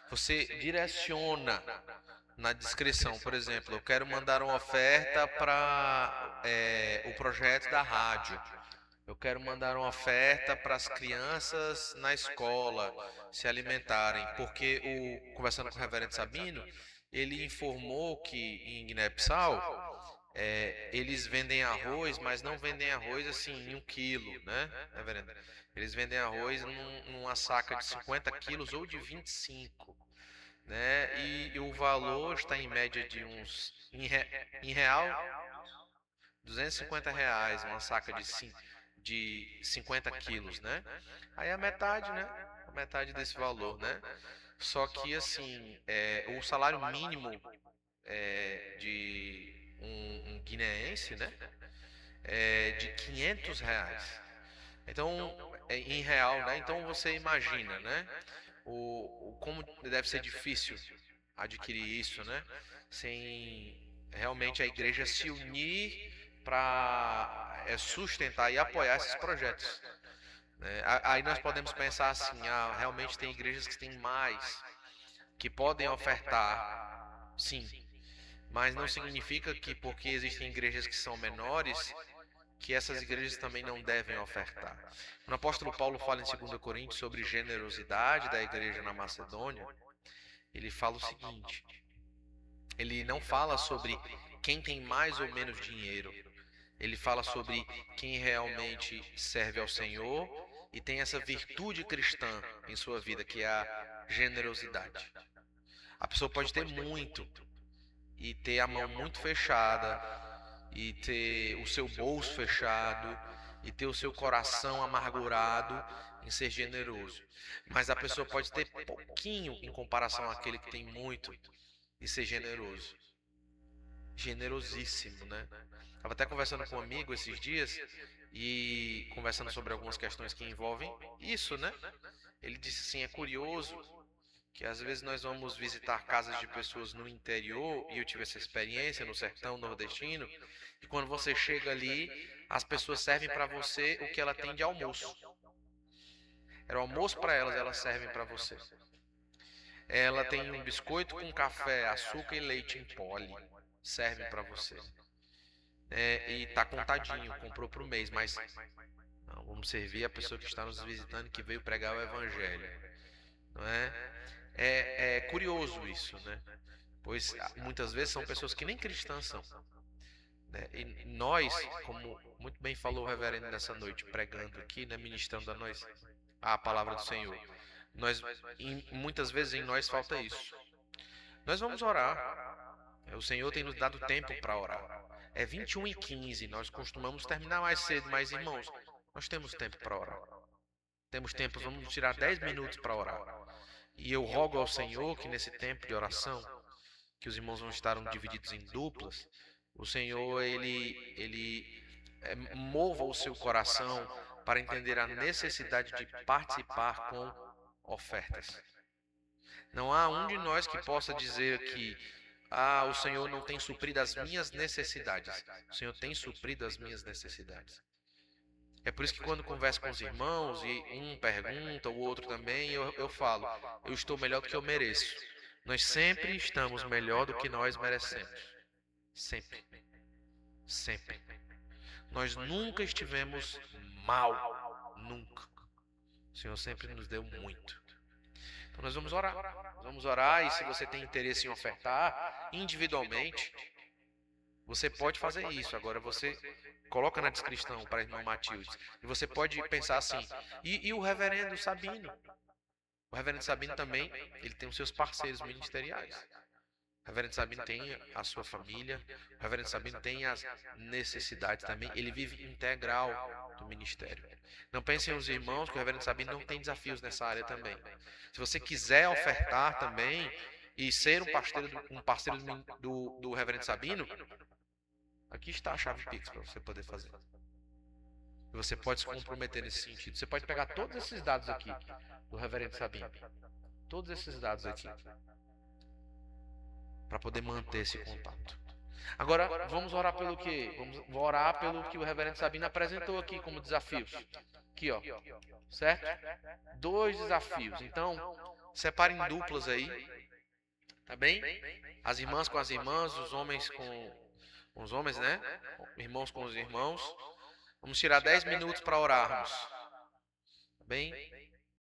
Speaker 1: você direciona na descrição, por exemplo, eu quero mandar uma oferta para o projeto da rádio. Eu quero mandar uma oferta para as crianças na escola se alimentarem, porque conversando com o reverendo Sabino, ele informou que em Guiné-Bissau eles vendem arroz, mas não vendem arroz assim em 1 quilo, né, reverendo? Eles vendem arroz numa saca de 50 quilos ou de 25, né? E o valor está em média de uns, em real, R$ 250, uma saca de 50 quilos, né? Aí a metade, né? A metade desse valor, né? Só que assim, o salário mínimo de um guineense, né? É de R$ 500. Então, em real, né? Então você imagina, né? Como deve ser difícil adquirir isso, né? Sem realmente a igreja se unir para sustentar e apoiar esses projetos. Aí nós podemos pensar assim, realmente tem igrejas que têm mais, que podem ofertar, sim, mas não significa que porque existem igrejas que são menores, que essas igrejas também não devem ofertar. Quando o apóstolo Paulo fala em 2 Coríntios sobre generosidade da igreja na Macedônia, ele fala o seguinte: ele não fala sobre quem tem mais ou menos dinheiro, ele fala sobre quem realmente serve ao Senhor e tem essa virtude cristã em sua vida, que é a generosidade. A pessoa pode ter muito e ter a mão muito fechada e ter o seu bolso fechado e ter o seu coração amargurado em ser generoso. Mas a pessoa pode ter pouquinho em comparação àquele que tem muito e ser generoso. Generosíssimo, né? Estava até conversando com um amigo esses dias e conversando sobre algumas questões que envolvem isso, né? Ele disse assim, é curioso que às vezes nós vamos visitar casas de pessoas no interior, e eu tive essa experiência no sertão nordestino, e quando você chega ali, as pessoas servem para você o que ela tem de almoço. Era o almoço para elas, elas servem para você. Ela tem um biscoito com café, açúcar e leite em pó ali, servem para você. E tá contadinho, comprou pro mês, mas não, vamos servir a pessoa que está nos visitando, que veio pregar o evangelho, não é? É curioso isso, né? Pois muitas vezes são pessoas que nem cristãs são, né? E nós, como muito bem falou o reverendo nessa noite, pregando aqui, né, ministrando a nós a palavra do Senhor, nós, muitas vezes em nós falta isso. Nós vamos orar, o Senhor tem nos dado tempo para orar. É 21h15, nós costumamos terminar mais cedo, mas irmãos, nós temos tempo para orar. Temos tempo, vamos tirar 10 minutos para orar. E eu rogo ao Senhor que nesse tempo de oração, que os irmãos vão estar divididos em duplas, o Senhor, ele mova o seu coração para entender a necessidade de participar com ofertas. Não há um de nós que possa dizer que o Senhor não tem suprido as minhas necessidades. O Senhor tem suprido as minhas necessidades. É por isso que quando converso com os irmãos e um pergunta, o outro também, eu falo, eu estou melhor do que eu mereço. Nós sempre estamos melhor do que nós merecemos. Sempre. Sempre. Nós nunca estivemos mal. Nunca. O Senhor sempre nos deu muito. Então nós vamos orar. Vamos orar, e se você tem interesse em ofertar individualmente, você pode fazer isso. Agora você coloca na descrição para a irmã Matilde. E você pode pensar assim, e o reverendo Sabino? O reverendo Sabino também, ele tem os seus parceiros ministeriais. O reverendo Sabino tem a sua família, o reverendo Sabino tem as necessidades também, ele vive integral do ministério. Não pensem os irmãos que o reverendo Sabino não tem desafios nessa área também. Se você quiser ofertar também e ser um parceiro do reverendo Sabino, aqui está a chave Pix para você poder fazer. E você pode se comprometer nesse sentido. Você pode pegar todos esses dados aqui do reverendo Sabino. Todos esses dados aqui. Para poder manter esse contato. Agora, vamos orar pelo quê? Vamos orar pelo que o reverendo Sabino apresentou aqui como desafios. Aqui, ó. Certo? 2 desafios. Então, separem duplas aí. Tá bem? As irmãs com as irmãs, os homens com os homens, né? Irmãos com os irmãos. Vamos tirar 10 minutos para orarmos. Tá bem?